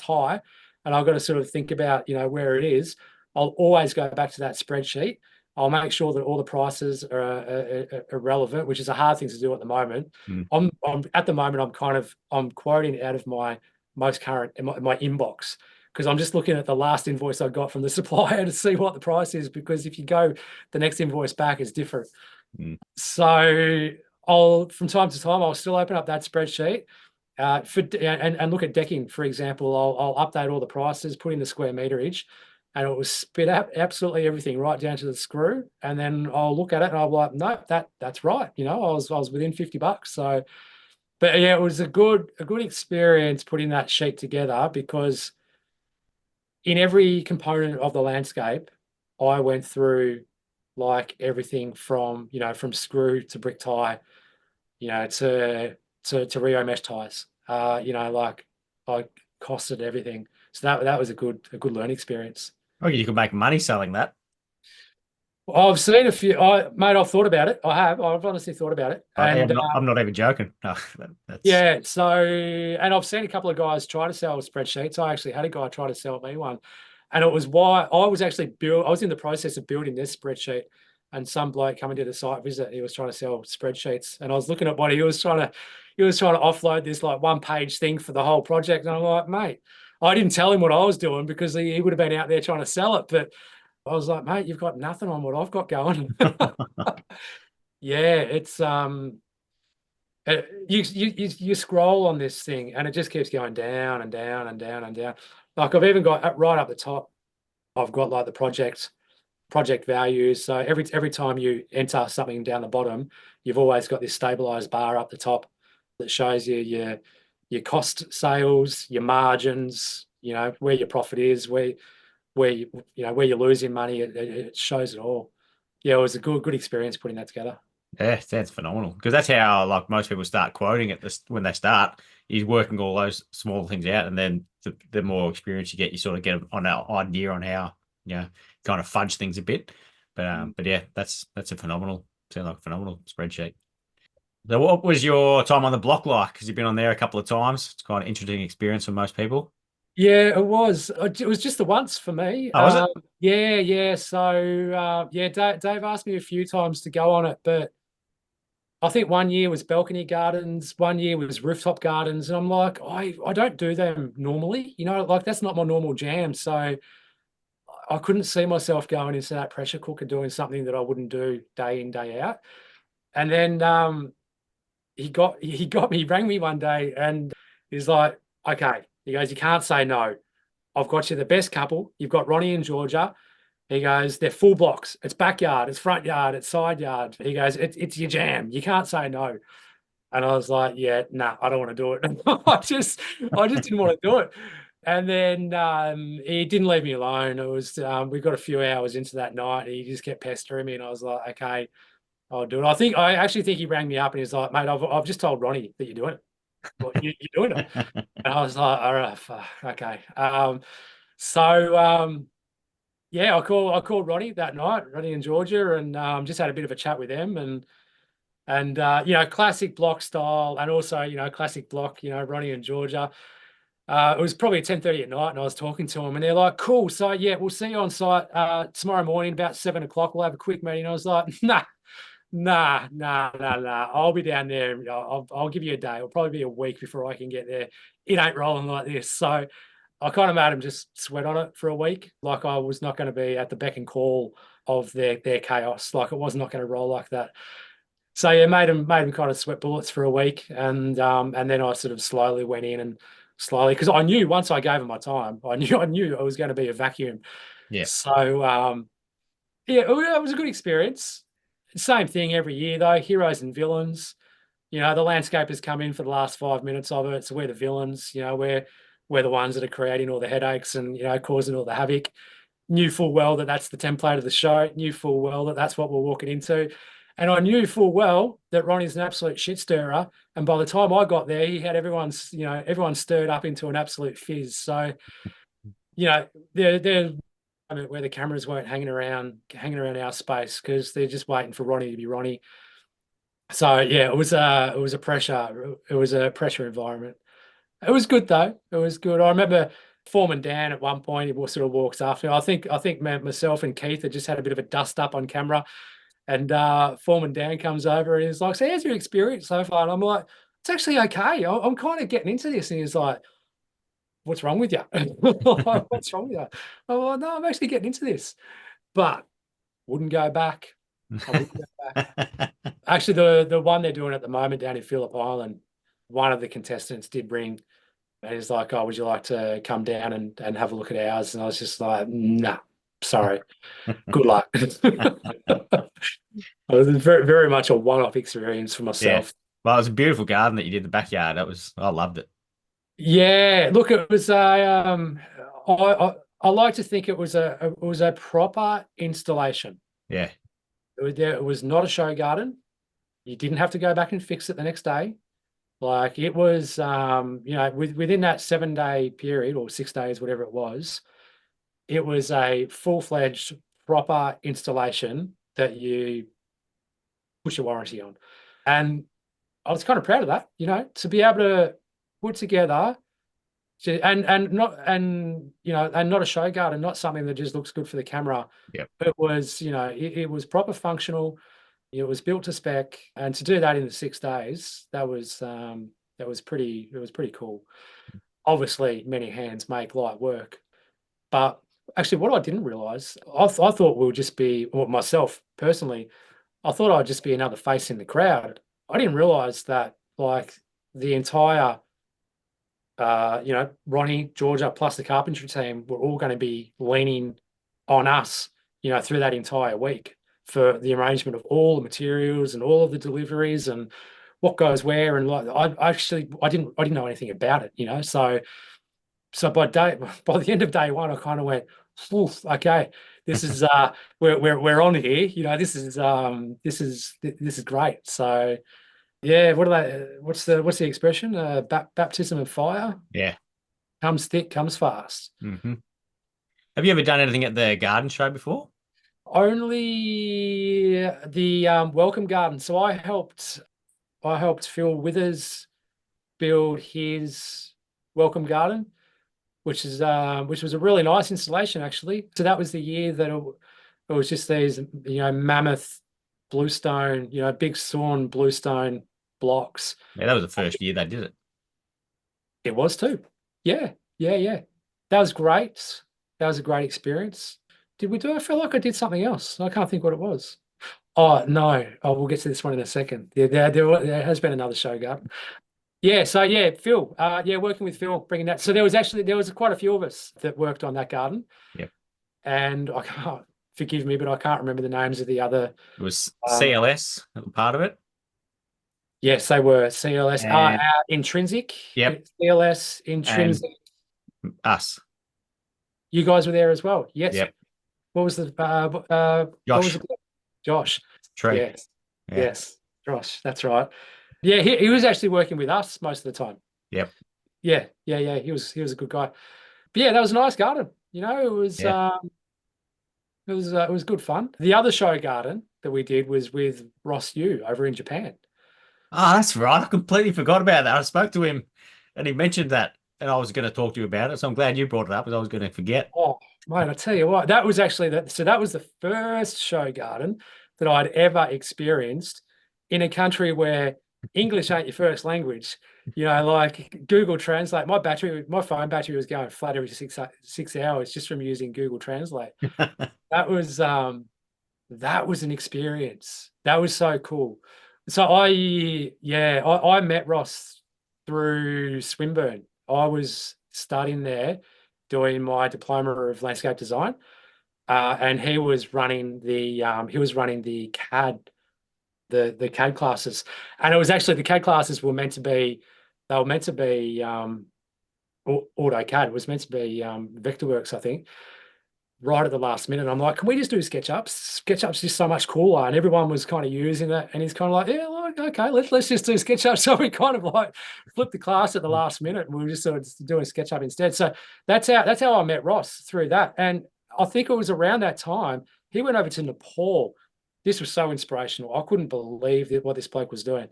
[SPEAKER 2] high, and I've got to sort of think about where it is. I'll always go back to that spreadsheet. I'll make sure that all the prices are relevant, which is a hard thing to do at the moment.
[SPEAKER 1] Mm.
[SPEAKER 2] I'm at the moment I'm quoting out of my most current my inbox because I'm just looking at the last invoice I got from the supplier to see what the price is, because if you go the next invoice back, it's different.
[SPEAKER 1] Mm.
[SPEAKER 2] So from time to time, I'll still open up that spreadsheet and look at decking, for example. I'll update all the prices, put in the square meterage, and it will spit out absolutely everything right down to the screw. And then I'll look at it and I'll be like, no, that's right. I was within $50. So, but yeah, it was a good experience putting that sheet together because in every component of the landscape, I went through like everything from screw to brick tie, to Rio mesh ties. Like I costed everything. So that was a good learning experience.
[SPEAKER 1] Oh, you can make money selling that.
[SPEAKER 2] I've seen a few. Mate, I've thought about it. I've honestly thought about it, and
[SPEAKER 1] I'm not even joking. No, that's
[SPEAKER 2] yeah. So, and I've seen a couple of guys try to sell spreadsheets. I actually had a guy try to sell me one, And it was why I was actually I was in the process of building this spreadsheet, and some bloke coming to the site visit, he was trying to sell spreadsheets, and I was looking at what he was trying to offload this like 1-page thing for the whole project. And I'm like, mate, I didn't tell him what I was doing because he would have been out there trying to sell it. But I was like, mate, you've got nothing on what I've got going. Yeah, it's you scroll on this thing and it just keeps going down and down and down and down. Like I've even got right up the top, I've got like the project values. So every time you enter something down the bottom, you've always got this stabilized bar up the top that shows you your cost sales, your margins, where your profit is, where where you're losing money. It shows it all. Yeah, it was a good experience putting that together.
[SPEAKER 1] Yeah, sounds phenomenal. Because that's how like most people start quoting it this when they start. Is working all those small things out, and then the more experience you get, you sort of get an idea on how kind of fudge things a bit. But yeah, that's a phenomenal, sounds like a phenomenal spreadsheet. So what was your time on the block like? Because you've been on there a couple of times. It's quite an interesting experience for most people.
[SPEAKER 2] Yeah, it was. It was just the once for me.
[SPEAKER 1] Oh, was it?
[SPEAKER 2] Yeah, yeah. So yeah, Dave asked me a few times to go on it, but I think one year was balcony gardens, one year was rooftop gardens, and I'm like, I don't do them normally, like that's not my normal jam. So I couldn't see myself going into that pressure cooker doing something that I wouldn't do day in, day out. And then he rang me one day and he's like, okay, he goes, you can't say no. I've got you the best couple. You've got Ronnie and Georgia. He goes, they're full blocks. It's backyard, it's front yard, it's side yard. He goes, it's your jam. You can't say no. And I was like, yeah, nah, I don't want to do it. I just didn't want to do it. And then he didn't leave me alone. It was we got a few hours into that night. And he just kept pestering me, and I was like, okay, I'll do it. I actually think he rang me up and he's like, mate, I've just told Ronnie that you're doing it. Well, you're doing it. And I was like, all right, okay. So yeah, I called Ronnie that night, Ronnie and Georgia, and just had a bit of a chat with them, and classic block style, and also classic block, Ronnie and Georgia. It was probably 10:30 at night, and I was talking to them, and they're like, "Cool, so yeah, we'll see you on site tomorrow morning about 7 o'clock. We'll have a quick meeting." I was like, "Nah, nah, nah, nah, nah. I'll be down there. I'll give you a day. It'll probably be a week before I can get there. It ain't rolling like this." So I kind of made them just sweat on it for a week. Like I was not going to be at the beck and call of their chaos. Like it was not going to roll like that. So yeah, made them kind of sweat bullets for a week, and then I sort of slowly went in and slowly, because I knew once I gave them my time, I knew it was going to be a vacuum.
[SPEAKER 1] Yeah.
[SPEAKER 2] So yeah, it was a good experience. Same thing every year though, heroes and villains. The landscapers come in for the last 5 minutes of it. So we're the villains, we're the ones that are creating all the headaches and, causing all the havoc. Knew full well that that's the template of the show, knew full well that that's what we're walking into. And I knew full well that Ronnie's an absolute shit stirrer. And by the time I got there, he had everyone stirred up into an absolute fizz. So, they're where the cameras weren't hanging around our space because they're just waiting for Ronnie to be Ronnie. So yeah, it was a pressure environment. It was good though. It was good. I remember Foreman Dan at one point, he sort of walks after. I think myself and Keith had just had a bit of a dust up on camera, and Foreman Dan comes over and he's like, "So how's your experience so far?" And I'm like, "It's actually okay. I'm kind of getting into this." And he's like, "What's wrong with you?" What's wrong with you? I'm like, "No, I'm actually getting into this," but wouldn't go back. I wouldn't go back. Actually, the one they're doing at the moment down in Phillip Island, one of the contestants did ring. And he's like, "Oh, would you like to come down and have a look at ours?" And I was just like, "Nah, sorry. Good luck." It was very, very much a one-off experience for
[SPEAKER 1] Yeah.
[SPEAKER 2] myself.
[SPEAKER 1] Well, it was a beautiful garden that you did the backyard. I loved it.
[SPEAKER 2] Yeah, look, it was I like to think it was a proper installation.
[SPEAKER 1] Yeah.
[SPEAKER 2] It was not a show garden. You didn't have to go back and fix it the next day. Like it was, within that 7-day period or 6 days, whatever it was a full-fledged proper installation that you push a warranty on. And I was kind of proud of that, to be able to put together And not a show garden, not something that just looks good for the camera.
[SPEAKER 1] Yep.
[SPEAKER 2] It was, it was proper functional. It was built to spec, and to do that in the 6 days, it was pretty cool. Obviously, many hands make light work, but actually, what I didn't realize, I thought we'll just be, or myself personally, I thought I'd just be another face in the crowd. I didn't realize that like the entire Ronnie, Georgia, plus the carpentry team were all going to be leaning on us, through that entire week for the arrangement of all the materials and all of the deliveries and what goes where. And like, I didn't know anything about it, So by the end of day one, I kind of went, "Oof, okay, this is we're on here, this is great." So yeah, what's the expression? Baptism of fire.
[SPEAKER 1] Yeah.
[SPEAKER 2] Comes thick, comes fast.
[SPEAKER 1] Hmm. Have you ever done anything at the garden show before?
[SPEAKER 2] Only the welcome garden. So I helped Phil Withers build his welcome garden, which was a really nice installation actually. So that was the year that it was just these mammoth bluestone, big sawn bluestone blocks.
[SPEAKER 1] Yeah, that was the first year they did it.
[SPEAKER 2] It was too. Yeah, yeah, yeah. That was great. That was a great experience. Did we do? I feel like I did something else. I can't think what it was. Oh no. Oh, we'll get to this one in a second. Yeah, there has been another show garden. Yeah, so yeah, Phil. Yeah, working with Phil, bringing that. So there was quite a few of us that worked on that garden,
[SPEAKER 1] Yep.
[SPEAKER 2] and I can't forgive me, but I can't remember the names of the other.
[SPEAKER 1] It was CLS, part of it.
[SPEAKER 2] Yes, they were CLS,
[SPEAKER 1] And
[SPEAKER 2] Intrinsic.
[SPEAKER 1] yep.
[SPEAKER 2] CLS,
[SPEAKER 1] And
[SPEAKER 2] Intrinsic.
[SPEAKER 1] us.
[SPEAKER 2] You guys were there as well. Yes.
[SPEAKER 1] Yep.
[SPEAKER 2] What was the what was
[SPEAKER 1] Josh.
[SPEAKER 2] it? Josh.
[SPEAKER 1] Tree.
[SPEAKER 2] Yes.
[SPEAKER 1] Yeah.
[SPEAKER 2] Yes. Josh. That's right. Yeah, he was actually working with us most of the time.
[SPEAKER 1] Yep.
[SPEAKER 2] Yeah, yeah, yeah. He was a good guy. But yeah, that was a nice garden.
[SPEAKER 1] Yeah.
[SPEAKER 2] It was good fun. The other show garden that we did was with Ross Yu over in Japan.
[SPEAKER 1] Oh, that's right. I completely forgot about that. I spoke to him and he mentioned that, and I was going to talk to you about it. So I'm glad you brought it up, because I was going to forget.
[SPEAKER 2] Oh, mate, I tell you what, that was actually that was the first show garden that I'd ever experienced in a country where English ain't your first language. Like Google Translate, my phone battery was going flat every 6 hours just from using Google Translate. That was an experience. That was so cool. So I met Ross through Swinburne. I was studying there doing my diploma of landscape design. And he was running the CAD, the CAD classes. And it was actually the CAD classes were meant to be AutoCAD. It was meant to be Vectorworks, I think. Right at the last minute, I'm like, can we just do SketchUp? SketchUp's just so much cooler, and everyone was kind of using it, and he's kind of like, yeah, like, okay, let's just do SketchUp. So we kind of like flipped the class at the last minute, and we were just sort of doing SketchUp instead. So that's how I met Ross, through that, and I think it was around that time he went over to Nepal. This was so inspirational. I couldn't believe what this bloke was doing.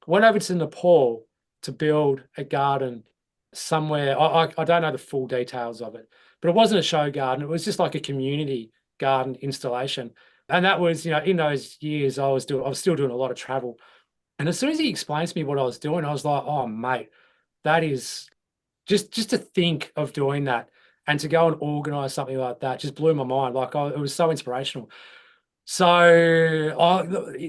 [SPEAKER 2] Went over to Nepal to build a garden somewhere. I don't know the full details of it, but it wasn't a show garden. It was just like a community garden installation. And that was, in those years, I was still doing a lot of travel. And as soon as he explained to me what I was doing, I was like, oh, mate, that is just to think of doing that and to go and organize something like that just blew my mind. Like, it was so inspirational. So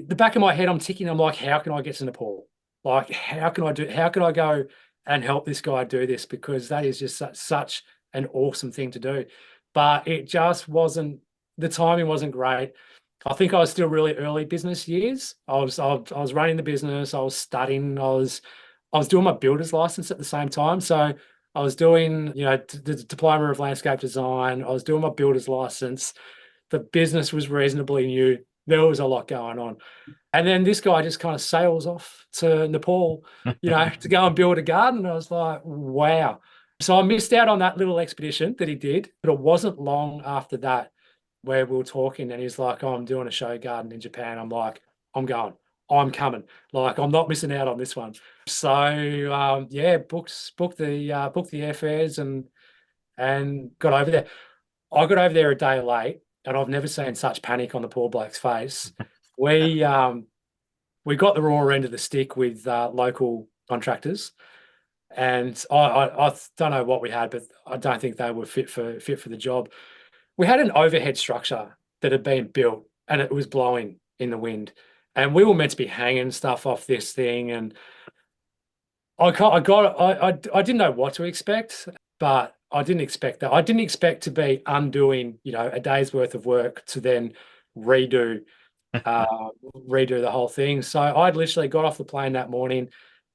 [SPEAKER 2] the back of my head, I'm ticking. I'm like, how can I get to Nepal? Like, how can I go and help this guy do this? Because that is just such an awesome thing to do. But it just wasn't, the timing wasn't great. I think I was still really early business years. I was running the business. I was studying. I was doing my builder's license at the same time. So I was doing, the diploma of landscape design. I was doing my builder's license. The business was reasonably new. There was a lot going on. And then this guy just kind of sails off to Nepal, to go and build a garden. I was like, wow. So I missed out on that little expedition that he did, but it wasn't long after that where we were talking, and he's like, oh, I'm doing a show garden in Japan. I'm like, I'm going, I'm coming. Like, I'm not missing out on this one. So yeah, booked the airfares and got over there. I got over there a day late, and I've never seen such panic on the poor bloke's face. We we got the raw end of the stick with local contractors, and I don't know what we had, but I don't think they were fit for the job. We had an overhead structure that had been built, and it was blowing in the wind, and we were meant to be hanging stuff off this thing, and I didn't know what to expect, but I didn't expect that. I didn't expect to be undoing, a day's worth of work to then redo uh, redo the whole thing. So I'd literally got off the plane that morning,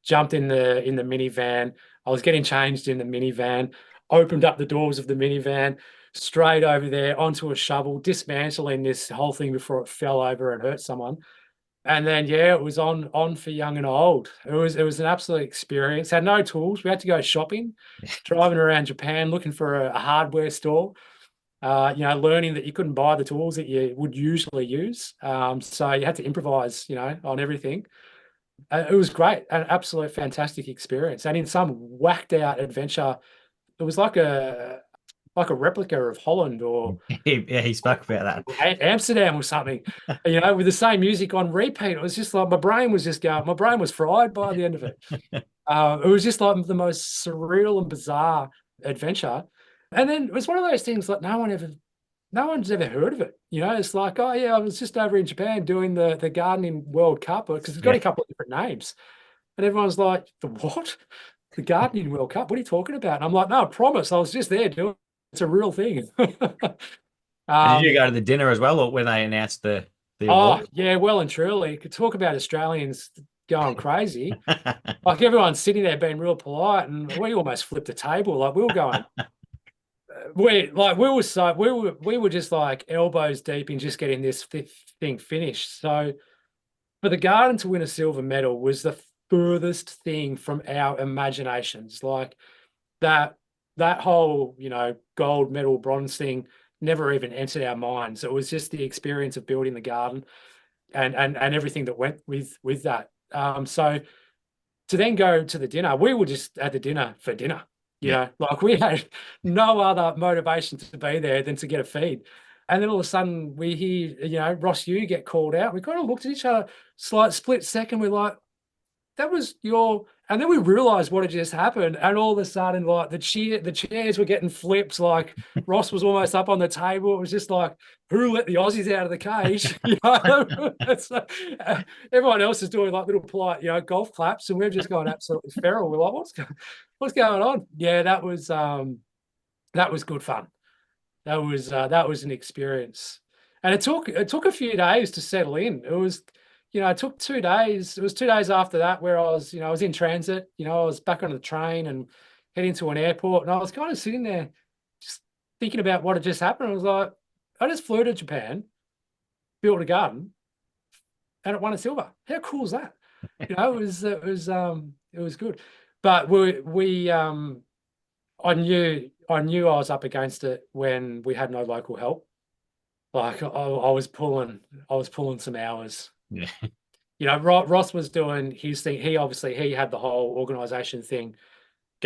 [SPEAKER 2] jumped in the minivan. I was getting changed in the minivan, opened up the doors of the minivan, straight over there onto a shovel, dismantling this whole thing before it fell over and hurt someone. And then yeah, it was on for young and old. It was an absolute experience. Had no tools. We had to go shopping, driving around Japan looking for a hardware store. Learning that you couldn't buy the tools that you would usually use. So you had to improvise, on everything. It was great, an absolute fantastic experience. And in some whacked out adventure, it was like a replica of Holland or
[SPEAKER 1] Yeah, he spoke about
[SPEAKER 2] Amsterdam or something, with the same music on repeat. It was just like my brain was just going, my brain was fried by the end of it.
[SPEAKER 1] that.
[SPEAKER 2] It was just like the most surreal and bizarre adventure. And then it was one of those things like no one's ever heard of it. It's like, oh yeah, I was just over in Japan doing the gardening World Cup because it's got a
[SPEAKER 1] Yeah.
[SPEAKER 2] couple of different names. And everyone's like, the what? The gardening World Cup? What are you talking about? And I'm like, no, I promise. I was just there doing it. It's a real thing.
[SPEAKER 1] And did you
[SPEAKER 2] um,
[SPEAKER 1] go to the dinner as well, or when they announced the
[SPEAKER 2] oh
[SPEAKER 1] award?
[SPEAKER 2] yeah, well and truly. Could talk about Australians going crazy. Like everyone's sitting there being real polite, and we almost flipped the table. Like we were going, we were just like elbows deep in just getting this thing finished. So for the garden to win a silver medal was the furthest thing from our imaginations. Like that whole, gold medal, bronze thing never even entered our minds. It was just the experience of building the garden and everything that went with that. So to then go to the dinner, we were just at the dinner for dinner.
[SPEAKER 1] Yeah.
[SPEAKER 2] Like we had no other motivation to be there than to get a feed. And then all of a sudden we hear, Ross Yu get called out. We kind of looked at each other, slight split second. We're like, that was your, and then we realized what had just happened. And all of a sudden, like the chairs were getting flipped. Like Ross was almost up on the table. It was just like, who let the Aussies out of the cage? So, everyone else is doing like little polite, golf claps, and we've just gone absolutely feral. We're like, what's going on? Yeah, that was good fun. That was an experience, and it took a few days to settle in. It took 2 days. It was 2 days after that where I was in transit. I was back on the train and heading to an airport, and I was kind of sitting there, just thinking about what had just happened. I was like, I just flew to Japan, built a garden, and it won a silver. How cool is that? It was good, but I knew I was up against it when we had no local help. Like I was pulling some hours.
[SPEAKER 1] Yeah.
[SPEAKER 2] Ross was doing his thing. He had the whole organization thing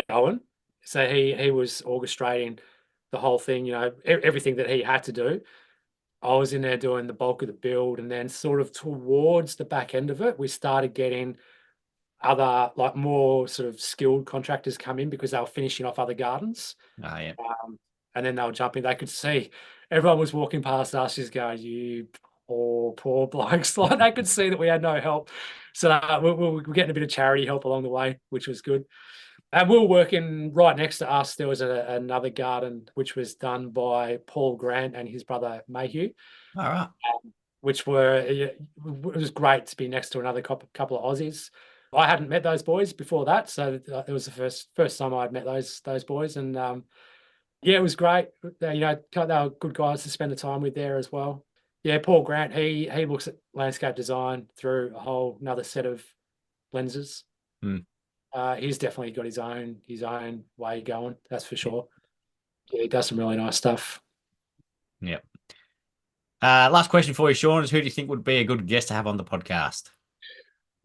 [SPEAKER 2] going, so he was orchestrating the whole thing. Everything that he had to do. I was in there doing the bulk of the build, and then sort of towards the back end of it, we started getting other like more sort of skilled contractors come in because they were finishing off other gardens.
[SPEAKER 1] Oh, yeah.
[SPEAKER 2] And then they were jumping. They could see everyone was walking past us, just going, "You poor blokes!" Like they could see that we had no help. So we're getting a bit of charity help along the way, which was good. And we were working right next to us. There was another garden which was done by Paul Grant and his brother Mayhew,
[SPEAKER 1] All right.
[SPEAKER 2] which it was great to be next to another couple of Aussies. I hadn't met those boys before that, so it was the first time I'd met those boys, and yeah, it was great. They were good guys to spend the time with there as well. Yeah, Paul Grant, he looks at landscape design through a whole another set of lenses.
[SPEAKER 1] Hmm.
[SPEAKER 2] He's definitely got his own way going, that's for sure. Yeah, he does some really nice stuff.
[SPEAKER 1] Yeah. Last question for you, Sean, is who do you think would be a good guest to have on the podcast?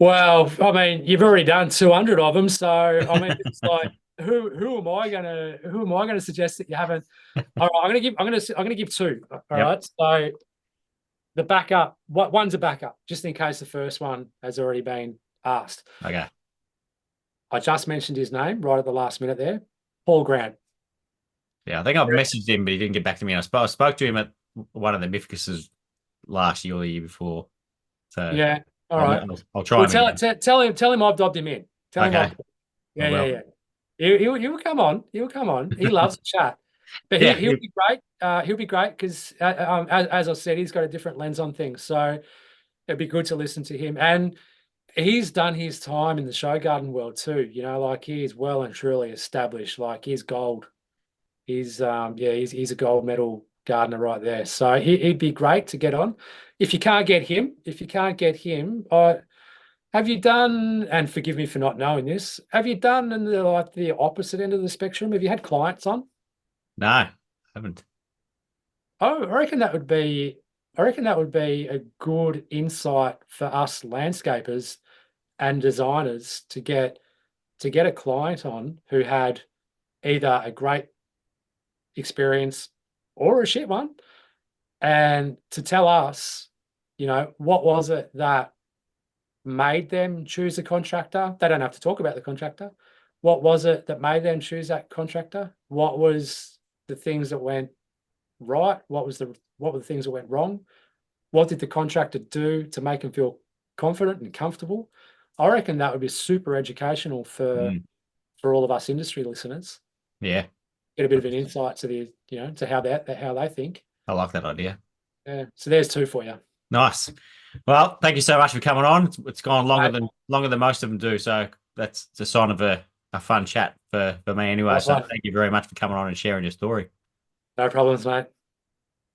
[SPEAKER 2] Well, I mean, you've already done 200 of them, so I mean, it's like, who am I gonna suggest that you haven't? All right, I'm gonna give two. All
[SPEAKER 1] Yep.
[SPEAKER 2] right, so the backup, one's a backup, just in case the first one has already been asked.
[SPEAKER 1] Okay.
[SPEAKER 2] I just mentioned his name right at the last minute there, Paul Grant.
[SPEAKER 1] Yeah, I think I've messaged him, but he didn't get back to me. I spoke to him at one of the Mifcuses last year or the year before. So
[SPEAKER 2] Yeah, all
[SPEAKER 1] I'll,
[SPEAKER 2] right.
[SPEAKER 1] I'll try
[SPEAKER 2] Well,
[SPEAKER 1] him again.
[SPEAKER 2] tell him I've dobbed him in. Tell him
[SPEAKER 1] Okay.
[SPEAKER 2] I've.
[SPEAKER 1] I
[SPEAKER 2] Yeah, yeah,
[SPEAKER 1] will.
[SPEAKER 2] yeah. He'll come on. He'll come on. He loves to chat, but
[SPEAKER 1] Yeah.
[SPEAKER 2] he'll be great. He'll be great because, as I said, he's got a different lens on things. So it'd be good to listen to him. And he's done his time in the show garden world too. You know, like he's well and truly established. Like he's gold. He's a gold medal gardener right there. So he'd be great to get on. If you can't get him, have you done, and forgive me for not knowing this, have you done in the opposite end of the spectrum? Have you had clients on?
[SPEAKER 1] No, I haven't.
[SPEAKER 2] Oh, I reckon that would be a good insight for us landscapers and designers to get a client on who had either a great experience or a shit one, and to tell us, what was it that made them choose a contractor? They don't have to talk about the contractor. What was it that made them choose that contractor? What was the things that went right? What were the things that went wrong? What did the contractor do to make them feel confident and comfortable? I reckon that would be super educational for
[SPEAKER 1] Mm,
[SPEAKER 2] all of us industry listeners.
[SPEAKER 1] yeah,
[SPEAKER 2] Get a bit of an insight to to how they think.
[SPEAKER 1] I like that idea.
[SPEAKER 2] Yeah. So there's two for you.
[SPEAKER 1] Nice. Well, thank you so much for coming on. It's gone
[SPEAKER 2] Mate,
[SPEAKER 1] longer than most of them do. So that's a sign of a fun chat for me anyway.
[SPEAKER 2] nice
[SPEAKER 1] So
[SPEAKER 2] one.
[SPEAKER 1] thank you very much for coming on and sharing your story.
[SPEAKER 2] No problems, mate.